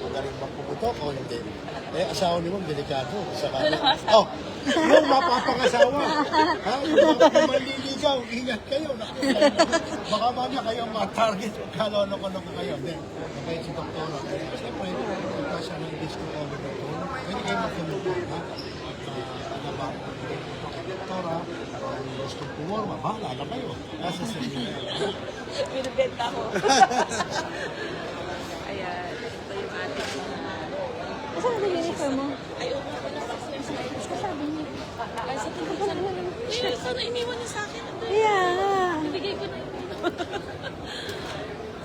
Magaling magpuputok o hindi? Asawa ni Ma'am, delikado. Oh, yung mapapangasawa. Ha? Yung manliligaw, ingat kayo. Baka mamaya kayo ma-target o kaloloko-loko kayo. Then, okay, si Doktora. Siyempre, pagka siya ng disco over Doktora, pwede kayo magtulog. Ha? ba? Doktora, kung gusto pumorma, bahala na kayo. Nasa seminar. Binibenta ko. Ayan, ito yung ating Saan na yung uniform mo? ay, oo nga pala sa exercise. Sabi niya. Ay, sa tingin ko naman. Eh, sana iniwan niya sa akin. Yeah. Ibigay ko na yun.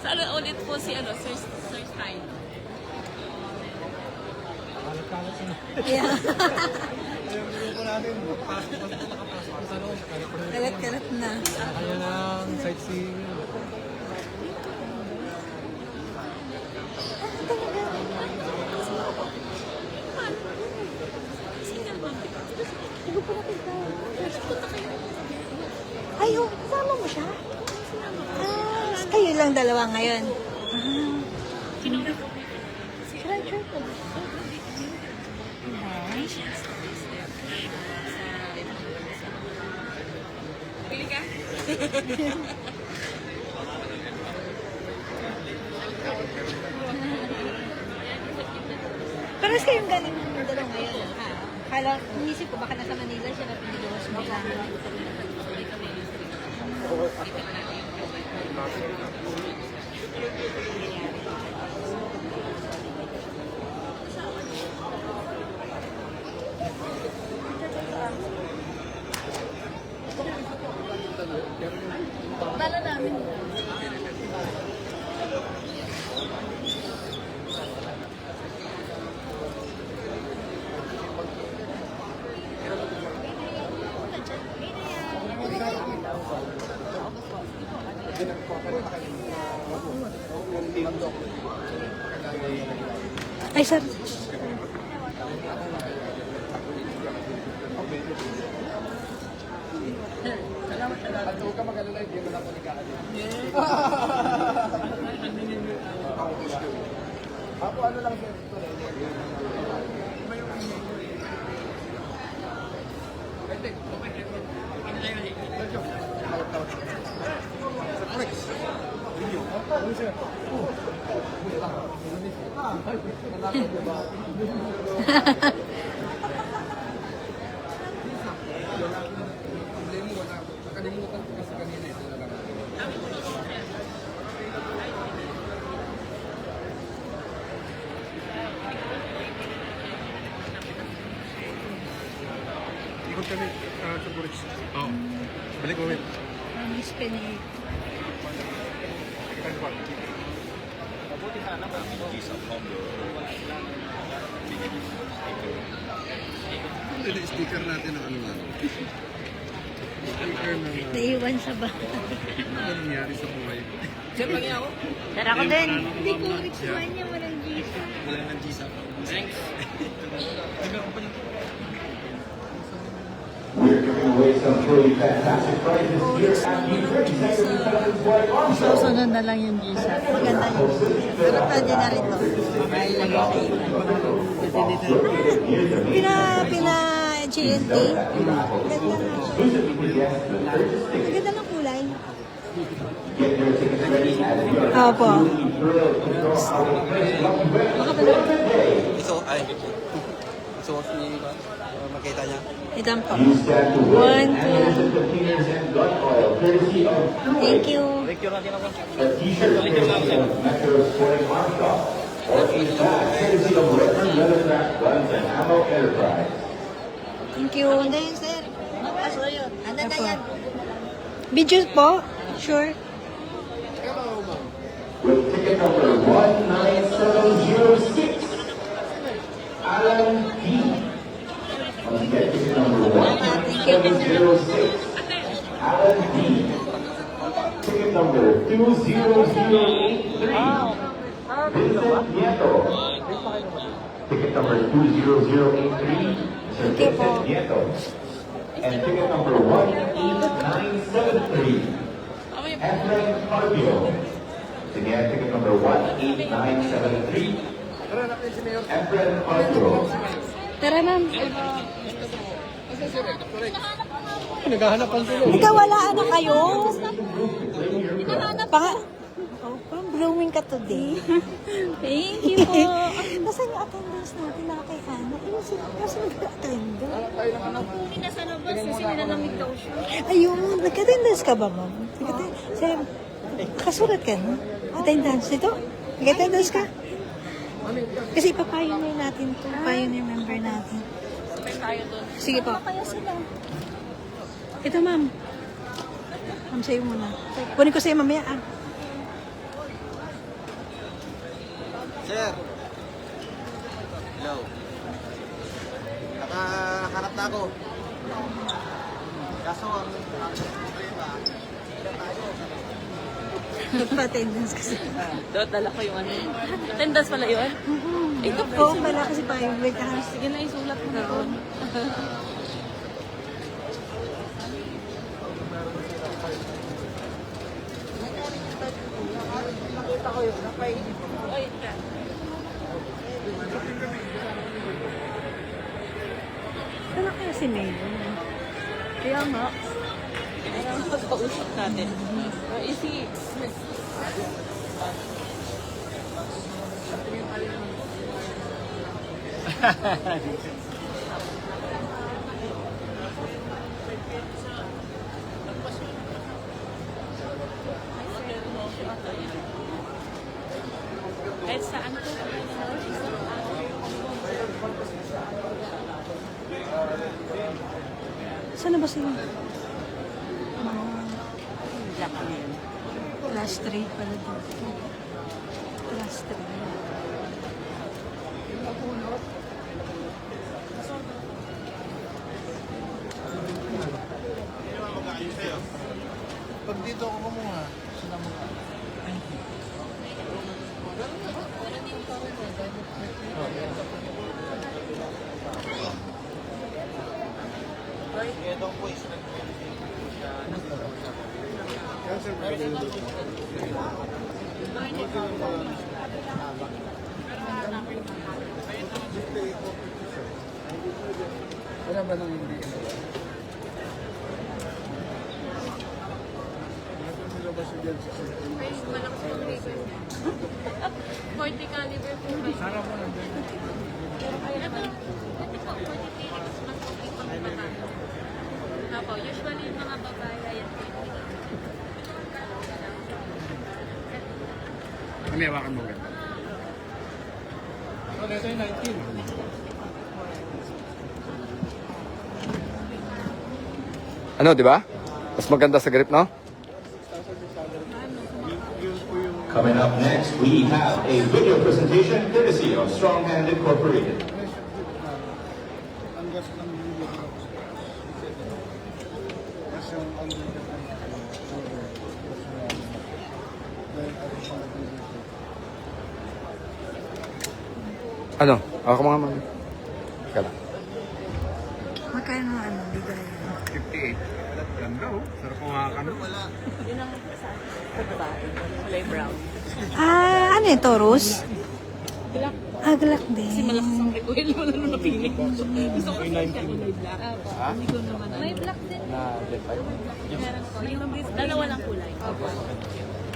Sana ulit po si Sir Stein. Yeah. Kalat-kalat na. Kaya ng sightseeing. Hindi ko nakita. Ay, oh, kasama mo siya? Ah, kayo lang dalawa ngayon. Ah. Sure po. Pili ka? Paras kayong galing ng Mindanao ngayon. Kala, inisip ko baka nasa Manila siya na pinigawas mo lang. Bala namin. Ay, sir. Huwag ka mag-alala, hindi mo na ako nagkakali. Ako ano lang sir, ito lang. Nakalimutan ko kasi kanina ito na lang. Ikot kami sa Burix. Oo. Balik ko ulit. Miss Penny. Hindi, sticker natin ang ano nga. Sticker ng Naiwan sa bahay. ano nangyari sa buhay. Sir, pagin ako. Sir, ako din. Hindi ko ritual niya, walang gisa. Wala ng G sa Thanks. We're giving away some truly fantastic prizes here at the 37th Citizens White Arm Show. Susunod na lang yung gisa. Maganda yung gisa. Pero pwede na rin to. Pina GNT. Ganda na. Maganda ng kulay. Get your tickets ready as we are Opo. thrilled to throw our first lucky winner today. So, makita niya. Itan po. You stand to win 1, 2. ammunition containers and gun oil courtesy of Thank you. a t-shirt courtesy of Metro Sporting Arms Shop or a bag courtesy of Redmond Leathercraft Guns and Ammo Enterprise. Thank you. Ano yun, sir? Ano na yan? Videos po? Sure. With ticket number 19706, Alan D. Once again, ticket number 19706, Alan D. Ticket number 20083, Vincent Nieto. Ticket number 20083, Sir Vincent Nieto. And ticket number 18973, Efren Carpio. Again, ticket number 18973, Efren Carpio. Tara, ma'am. Naghahanap ang tulo. Nagkawalaan na kayo. Baka, oh, parang blooming ka today. Thank you po. Nasaan yung attendance natin na kay Ana? Ayun, Kaso nag-attendance. Kunin na sa labas kasi nilalamig daw siya. Ayun, nag-attendance ka ba, ma'am? Kasulat ka, no? Attendance dito? Nag-attendance ka? Kasi ipapioneer natin to. Pioneer member natin. Sabay tayo doon. Sige po. Kaya sila. Ito, ma'am. Ma'am, sa'yo muna. Kunin ko sa'yo mamaya, ah. Sir. Hello. Nakahanap na ako. Kaso ang problema, hindi tayo. Nagpa-attendance kasi. Dala ko yung ano. Attendance pala yun? Ito po. Oo, wala kasi pioneer ka. Sige na, isulat mo na doon. Ay, ka. Wala kaya si May. Kaya nga. Kaya nga kausap natin. Isi. Kahit saan po. Saan na ba sila? Black na yun. Class 3 pala dito. Class 3. Pag dito ako kumuha, sila mo ka. Ito po is Wala ba nang hindi? Malakas yung laser. 40 caliber po ba? Harap mo lang din. Ito po, 43 mas okay pang babae. Apo, usually yung mga babae ay 28. Ano yawakan mo ganda? So, ito yung 19. Ano, di ba? Mas maganda sa grip, no? Coming up next, we have a video presentation courtesy of Strong Hand Incorporated. Ang gas ng video. Kasi yung ang Ano? Ako mga mami. Teka lang. Magkano ano, bigay? 58. Ganda oh. Sarap kumakan. Wala. Yun ang sa babae. Kulay brown. Ah, ano yun, Taurus? Black. Ah, galak din. Kasi malakas ang recoil mo na nung napili. Gusto ko siya kulay black. Hindi ko naman. May black din. Meron ko. Yung dalawa lang kulay.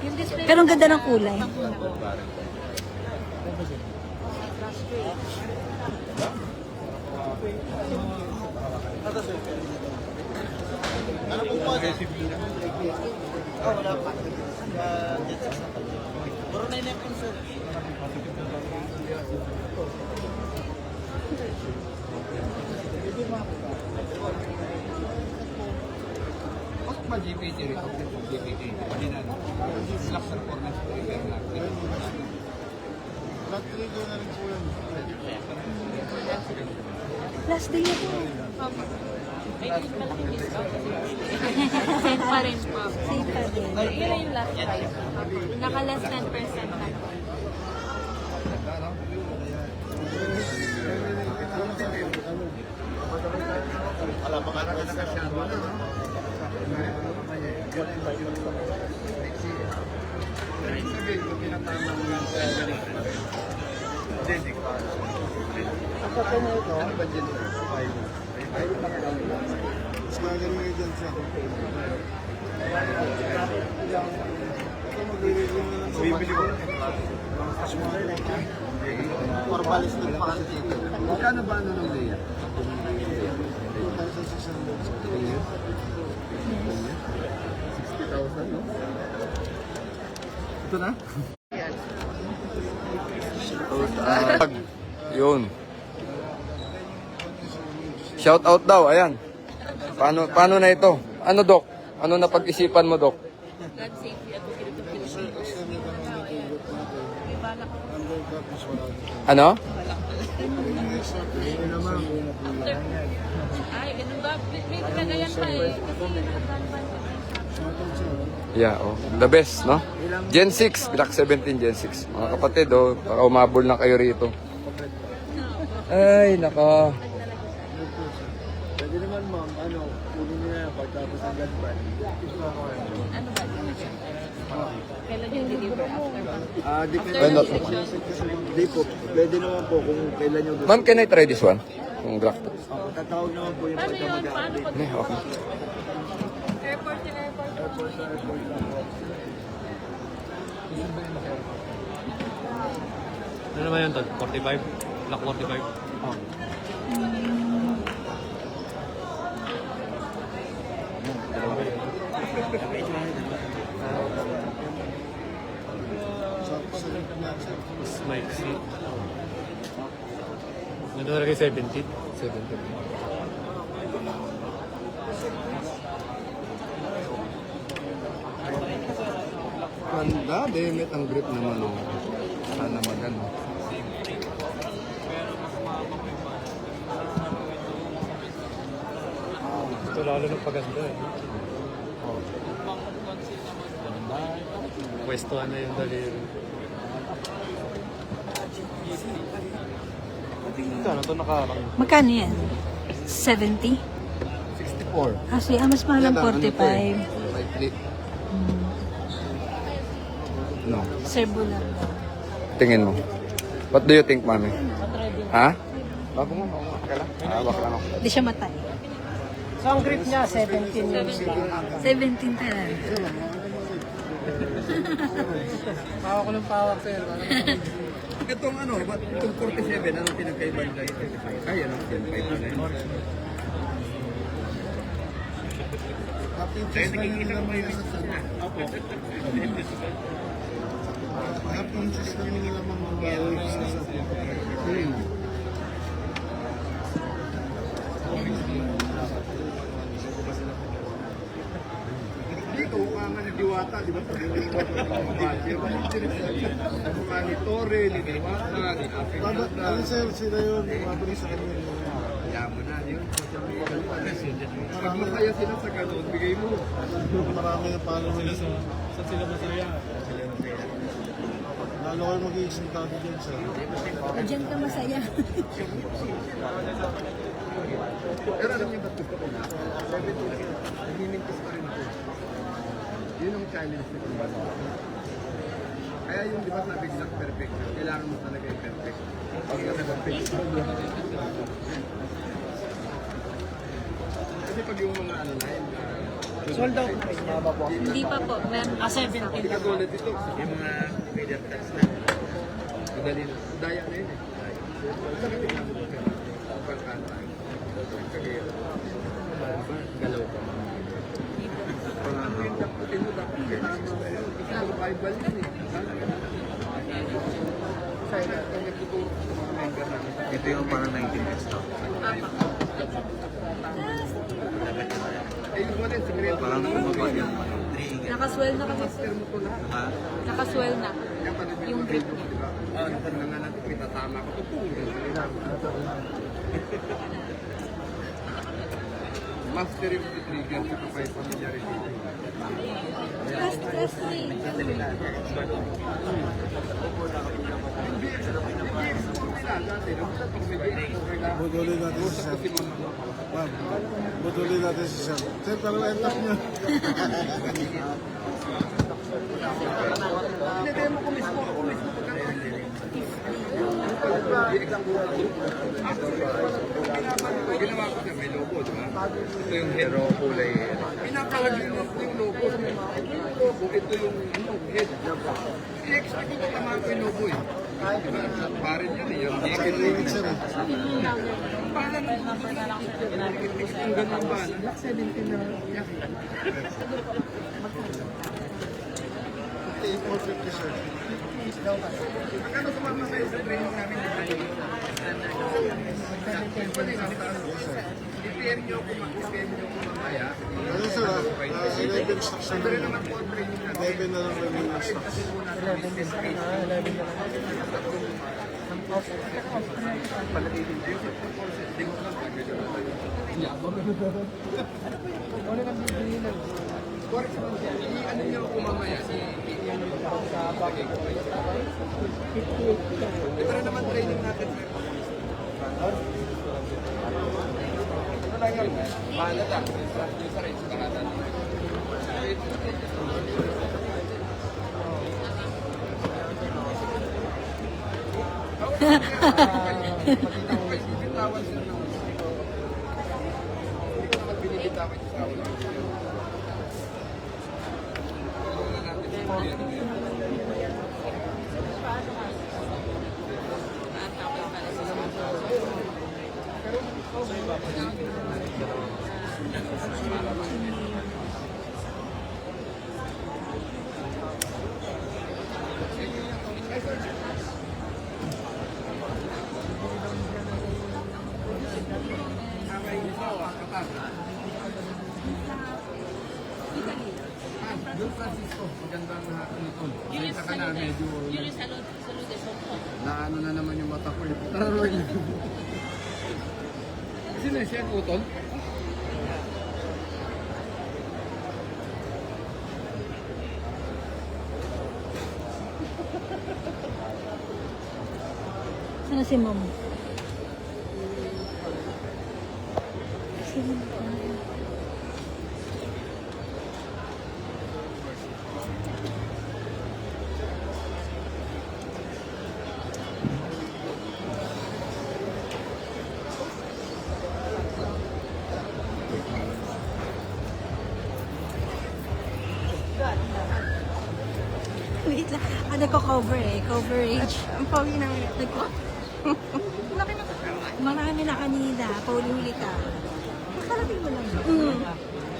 Yung display. Pero ang ganda ng kulay. ano po po? Wala pa. Puro na yun po, sir. Bakit ba GPT rito? GPT. Hindi na. Slack sa performance po. Black trigger na rin po yun. Last day na po. Ay, malaking discount. Same pa rin po. Same pa din. Pero yung last price. Naka-less 10% na. Wala pa nga Ano ba dyan? Mas magaling ngayon dyan siya. Ito mag-review na lang. Bibili ko. Formalis din pa kasi dito. Magkano ba ano ng Leia? 60,000, no? Ito na? Yun. Shout out daw, ayan. Paano na ito? Ano, Dok? Ano na pag-isipan mo, Dok? God save you at Philippine Philippines. May balak ako. Ano? Ay, ganun ba? May pinagayan pa eh. Kasi nakabanban pa. Yeah, oh. The best, no? Gen 6, Black 17 Gen 6. Mga kapatid, oh, baka umabol na kayo rito. Ay, nako. Pwede naman ma'am, kunin niyo na pagtapos ng ganban. Ano ba? Kailan yung deliver after ba? Depende. Hindi po, pwede naman po kung kailan yung Ma'am, can I try this one? Yung black. tatawag naman po yung Paano yun? Paano pag Okay. airport to airport? Ano naman yun, Tol? 45? Black 45? Mas maiksi. Nandun na lagi 70? 70. Ganda, demit ang grip naman, oh. Sana maganda. Ito lalo ng paganda eh. Pwestuhan na yung daliri. Ito, ano ito nakarang? Magkano yan? 70? 64. Kasi, mas mahal ang 45. Slightly. No. Serbo lang. Tingin mo. What do you think, mami? Ha? Bago mo, kailan? Hawak lang ako. Hindi siya matay. So ang grip niya, 17 yung 17 talaga. Pawak ko ng pawak sir. Itong ano, itong 47, anong pinagkaiba nila ito? Kaya naman, 10.5 na yun. Half inches na yung lamang yung isa. Opo. Half inches na yung lamang ng isa. Dito, mukha nga ni Diwata, di ba? Sabi mo yung mukha ni Torre, ni Diwata, ni Africana. Ano sir, sila yun, mabalik sa kanya. Kaya mo na, yun. Pag masaya sila sa ganun, bigay mo. Marami na followers. Saan sila masaya? Lalo kayo mag-iisang tado dyan sir. Diyan ka masaya. Pero alam niyo ba't gusto ko na? 70, nagmimintis pa rin ako. Yun ang challenge ni Kumbano. Kaya yung di ba sabi ko perfect, kailangan mo talaga yung perfect. Pag perfect. Kasi pag yung mga ano na yun, Sold out. Hindi pa po. Meron pa 17. hindi ka tulad ito, yung mga medium tax na. Madali na. Daya na yun eh. Sabi ko lang mo ka. Pagkanta. Kagaya. Galaw ka. Ano yung daputin mo, dapat kailangan mo. Survival yun eh. Kaya natin yung tuturo sa mga member namin. Ito yung parang 19 extra. Eh, yung wala, sigurado parang bumabag yan. Nakaswell na kasi. Nakaswell na. Yung grip niya. Oo, natanong nga natin, may tatama ko. Mastery of the trigger sa kapay familiarity. Last 3. Budulin natin si sir. Ma'am, budulin natin si sir. Sir, pero end up niya. Hindi, mo ko mismo pagkakaroon. Ginawa ko siya, may logo, di ba? Ito yung head. Pero kulay. Pinapalagay mo yung logo. Yung logo, ito yung head. I-expect ko tama ko yung logo eh. Parin yan eh. Yung naked ring. Paala ng logo na lang. Kung ganun ba? 17 na. 850, sir. Magkano sumama kayo sa training namin? I-PM nyo kung mamaya. Ano, sir, 11 stocks na Pero lang. naman po ang training natin. 11 na lang remaining stocks. Ano nyo kung mamaya? Ito na naman training natin. Ito lang yun. Paano lang? Yung sa rin, sa karatan. Binibitawan sila ng hindi ko naman binibitawan yung sa ulo. Tulungan natin. Yung Francisco, magandang hapon nito. Sa ka na medyo na ano na naman yung mata ko. Tararoy. Sino siya ang utol? Sana si Mom? Si Mom. Wait lang. Nagko-cover coverage. Ang pogi na. Marami na kanina. Pauli-huli ka. Nakarating mo lang.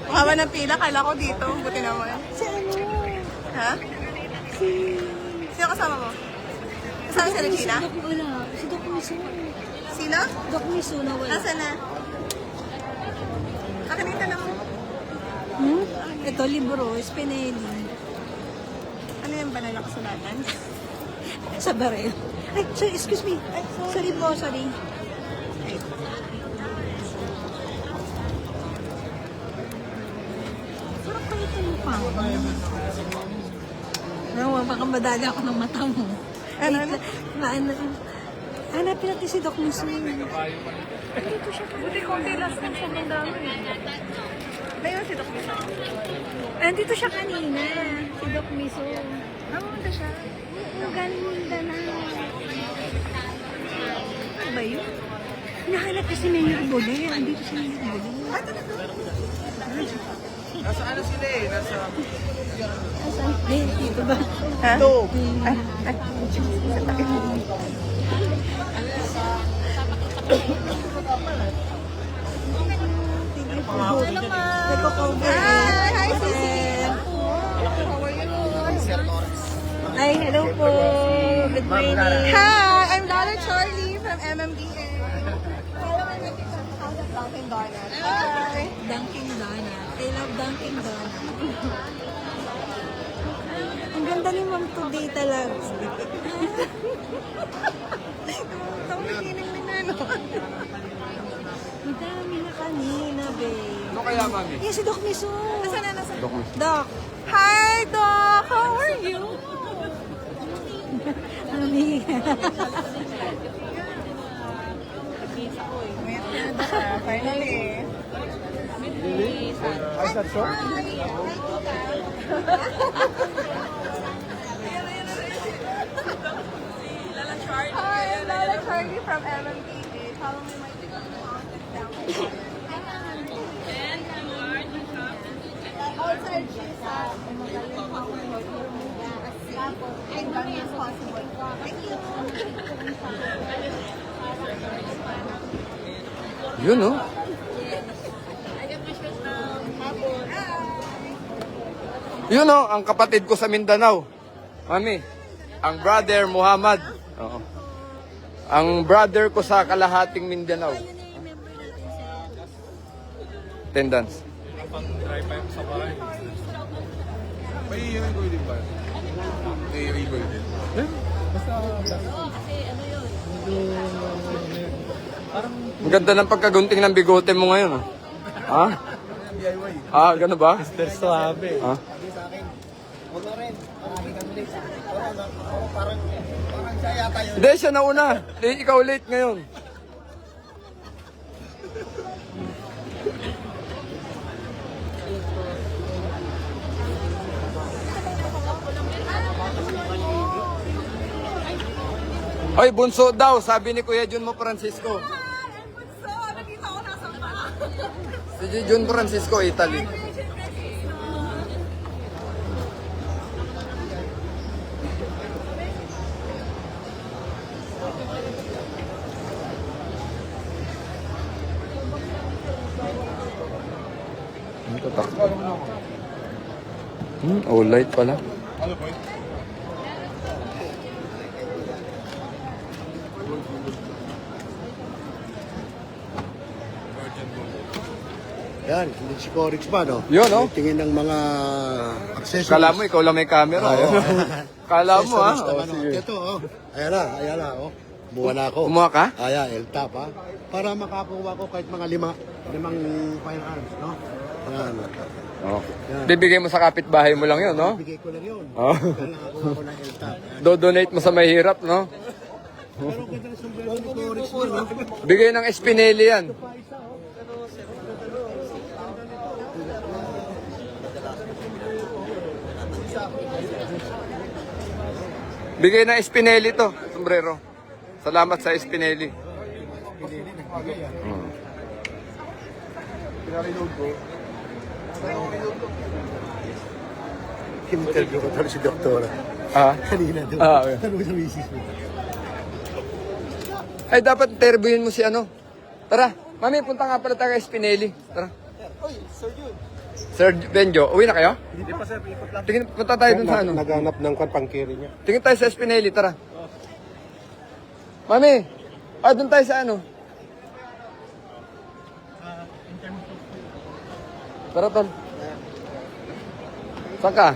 Haba ng pila, kala ko dito. Buti naman. Si ano? Ha? Sino kasama mo? Kasama si Regina? Wala. Si Doc Miso. Sino? Doc Miso na wala. Nasaan na? Akin yung tanong mo. Ito, libro. Spinelli. Ano yung banal na kasulatan? Sa baril. Ay, sorry, excuse me. Ay, sorry po, sorry. Sarap kayo ito mukha mo. Ano, baka madali ako ng mata mo. Ano? Hanapin natin si Doc Miso. Dito siya. Buti konti last time sobrang dami. Ayun si Doc Miso. Andito siya kanina, si Doc Miso. Ito siya. Ang ganda na. Ano ba yun? Hinahanap kasi Mayor Bole. Andito si Mayor Bole. Nasa ano sila eh? Nasa... Asan? Dito ba? Ha? Ito! Ay, ay. Hi, Sisi. Ay, hello po. Good morning. Hi, I'm Donna Charlie from MMDA. Dunkin' Donuts. Hi. Dunkin' Donut. I love Dunkin' Donut. Ang ganda ni Ma'am today talaga. Tawag-ining minano. Madami na kanina, babe. Ano kaya, mami? Yes, si Doc Miso. Nasaan na? Nasaan? Doc. Hi, Doc. How are you? Mami. Finally. Is that so? Hi. Lola Charlie from MMDA. Follow me my TikTok down below. Outside she's as young as possible. Thank you. Yun, no? Yun, no? Ang kapatid ko sa Mindanao. Mami, ang brother Muhammad. Oo. Ang brother ko sa kalahating Mindanao. Attendance. May iiwan ko din ba? May iiwan ko din. Ang ganda ng pagkagunting ng bigote mo ngayon. Oh. Ha? Ah, gano'n ba? Mr. Suave. Ha? Parang siya yata yun. Hindi, siya nauna. Ikaw late ngayon. Oy, bunso daw, sabi ni Kuya Jun mo Francisco. So, nakita ko nasa pa. Si Jun Francisco, Italy. Oh, light pala. Yan, hindi si Corix pa, no? Yun, no? Tingin ng mga accessories. Kala mo, ikaw lang may camera. Oo. Kala mo, ha? Accessories naman, oh. Ito, oh. Ayan na, oh. Kumuha na ako. Kumuha ka? Ayan, L-top, ha. Para makakuha ko kahit mga limang firearms, no? Ayan. Oh. Bibigay mo sa kapitbahay mo lang yun, no? Bigay ko lang yun. Oh. Kaya nakakuha ko ng L-top. Do-donate mo sa mahirap, no? Pero ganda ng sombrero ni Corix mo, no? Bigay ng Spinelli yan. Bigay ng Spinelli to, sombrero. Salamat sa Spinelli. Interview ko talo si Doktora. Ah? Kanina doon. Okay. Tanong sa misis mo. Ay, dapat interviewin mo si ano. Tara, mami, punta nga pala tayo kay Spinelli. Tara. Sir Benjo, uwi na kayo? Hindi pa sir, ikot lang. Tingin, punta tayo dun sa ano. Naghanap ng pangkiri niya. Tingin tayo sa Spinelli, tara. Mami, dun tayo sa ano. Tara, tol. Saan ka?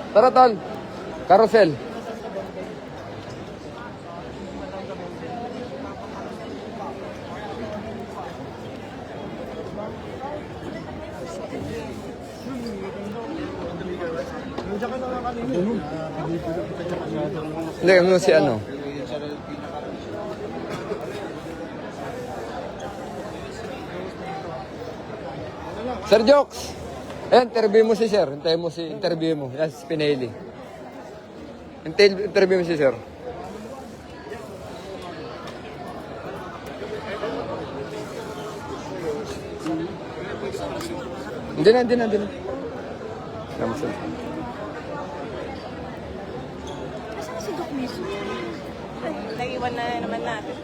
Tara, tol. Carousel. Hindi, ano si ano? Sir Jokes! Interview mo si Sir. Hintayin mo si interview mo. Yan, si Spinelli. Interview mo si Sir. Hindi na. Namaste. Saan si Doc Miso? Nag-iwan na naman natin.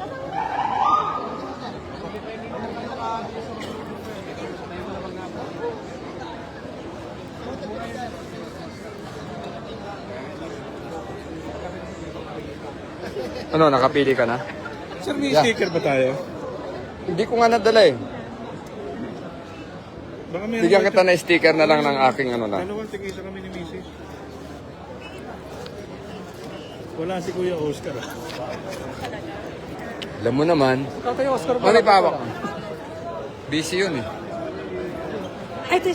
Ano, nakapili ka na? Sir, may Yeah. sticker ba tayo? Hindi ko nga nadala eh. Baka may Bigyan kita na sticker na lang ng aking ano na. Ano bang tigisa kami ni Mrs. Wala si Kuya Oscar. Alam mo naman. Tatay Oscar Ano ipawak? Busy yun eh. Ay, ito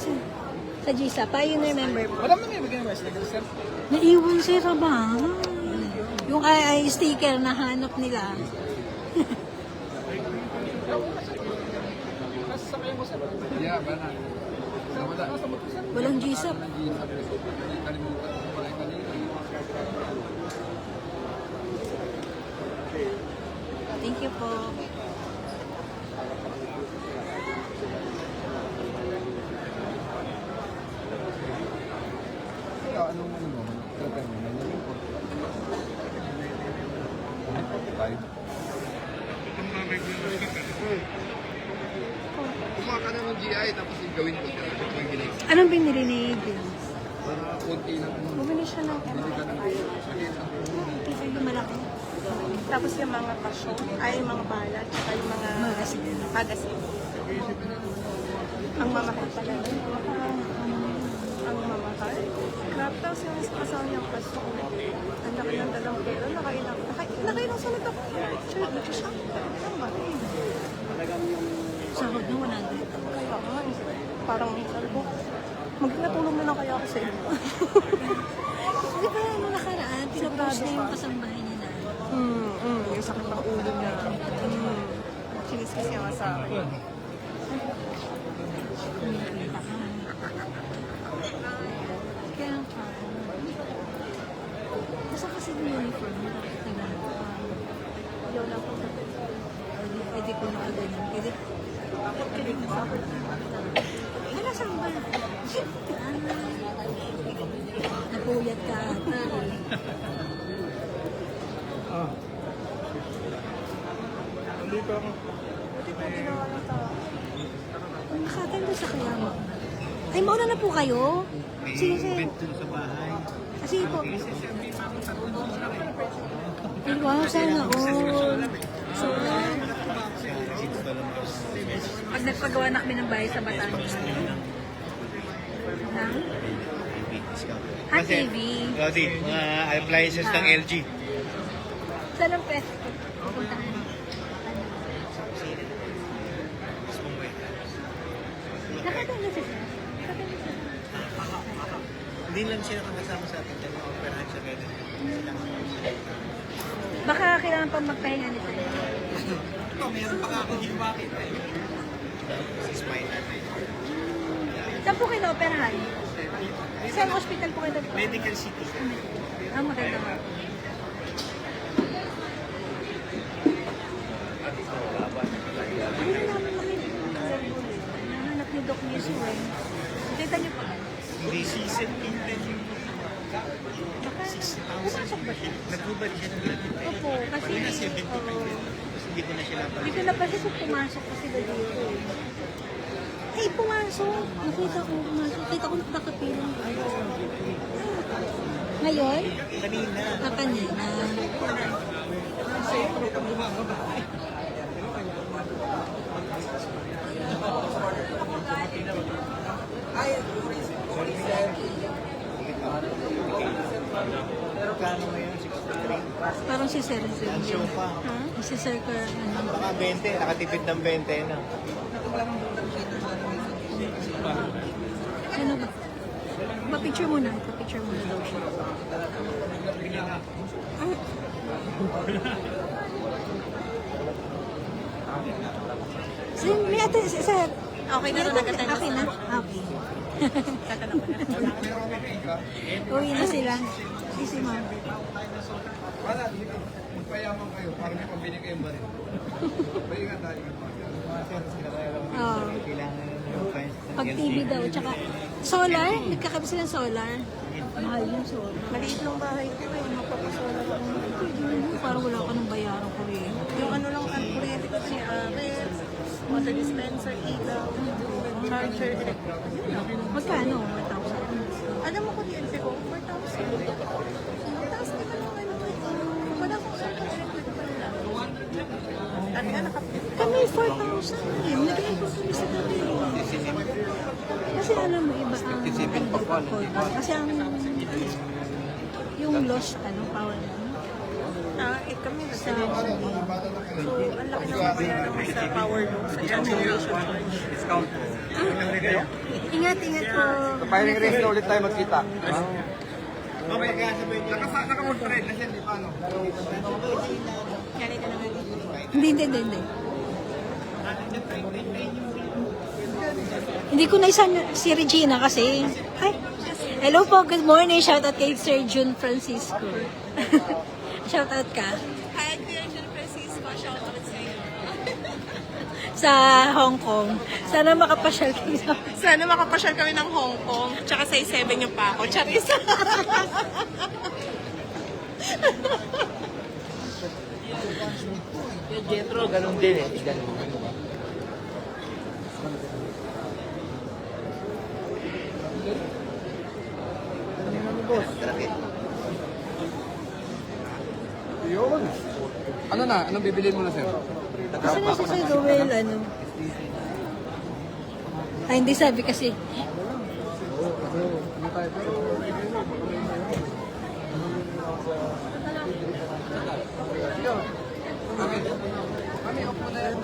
sa GSA, Pioneer member po. Madam na may bigyan ng sticker, sir. Naiwan si Rabang. Yung sticker na hanap nila. Yeah, bana. Walang GSAP. Thank you po. Anong ano mo? Tratan mo? Kumuha ka na ng GI tapos gawin ko siya. Anong binili ni James? Para konti lang. Bumili siya ng Yung malaki. Tapos yung mga pasyon, ay yung mga balat, tsaka yung mga magazine. Ang mamahal pala. Ang mamahal. Crap tapos yung kasama niyang paso. Ang laki ng dalang pera. Nakailang sunod ako. Siya, nag-shop. Ang bari. Sahod na 100. Kaya nga, parang sabi ko, natulong na lang kaya ako sa iyo. Di ba nung nakaraan, pinapost na yung kasambahay niya na. Yung sakit ng ulo niya. Chiniskis niya nga sa akin. Kumikita ka. Kaya pa. Basta kasi yung uniform, nakakita na. Ayaw na ako. Pwede ko na ganyan. Pwede. Hala, saan ba? Napuyat ka ata. Nandito ako. Buti pa ginawa ng tao. Nakatanda sa kaya mo. Ay, mauna na po kayo? Sige, sige. sa bahay. Sige po. Ay, wow, sana all. Solar. Pag nagpagawa na kami ng bahay sa Batangas. Na? Ah, TV. Kasi mga appliances ng LG. Saan ang pwesto? Pupuntahan. Nakatanda siya. Hindi lang sila kasama sa atin dahil operahan sa ganun. Baka kailangan pa magpahinga nito. Meron pa nga akong hiwakin. Si Smile natin. Saan po kayo na-operahan? Saan hospital po kayo na? Medical City. Ah, maganda nga. Hindi namin nahanap ni Doc mismo eh. Kita niyo pa. Hindi season intern yung Baka 60,000. pumasok ba siya? Nagbubad siya ng blood test. Opo, kasi Wala na 75 yun. Tapos hindi ko na siya napag. dito na kasi kung pumasok kasi ba dito eh. Ay, pumasok. Nakita ko pumasok. Kita ko nakapilang. Ngayon? Kanina. Ah, kanina. Kano ngayon? 63. Parang si Sir. Show pa. Ha? Si Sir Kerr. Ano? Baka 20. Nakatipid ng 20 na. Ano ba? Pa-picture muna. Pa-picture muna daw siya. Ah. Sir, may ate, sir. Okay na ito, nagkatay Okay na? Okay. Uwi na sila. Si Ma'am. Para, magpayaman kayo para may pambili kayong baril. Pahingan tayo. Oh. Kailangan yung fans ng Pag TV daw, tsaka solar. Nagkakabit sila ng solar. Mahal yung solar. Maliit lang bahay ko eh. Magpapasola lang. Parang wala ka ng bayaran ko rin. Yung ano lang ang kuryente ko niya, red, water dispenser, ilaw, charger, electric. Magkano? 1,000. Alam mo ko di LP ko, 4,000. Taas ka na lang ano wala akong circle electric pa lang. At nga nakapit. Kami 4,000 eh. Naging po kami sa gabi. Kasi alam mo, iba ang afford. Kasi ang yung loss, power na. Kami sa So, ang laki ng bayaran mo sa power loan, sa generation charge. Discount. Ingat po. Sa filing race na ulit tayo magkita. Okay, kaya sabihin niyo. Naka-mod-red kasi hindi pa, ano? Hindi. Hindi ko na isa si Regina kasi. Ay, hello po, good morning. Shout out kay Sir Jun Francisco. Shout out ka. Hi, Kuya Jun Francisco. Shout out sa iyo. Sa Hong Kong. Sana makapasyal kami sa... Sana makapasyal kami ng Hong Kong. Tsaka sa 7 yung pa ako. Charis. Yung Jetro, ganun din eh. Ganun. Yun. Ano na? Anong bibilin mo na, sir? Kasi na si Sir Ruel, ano? Ay, hindi sabi kasi. Kami, opo na yan.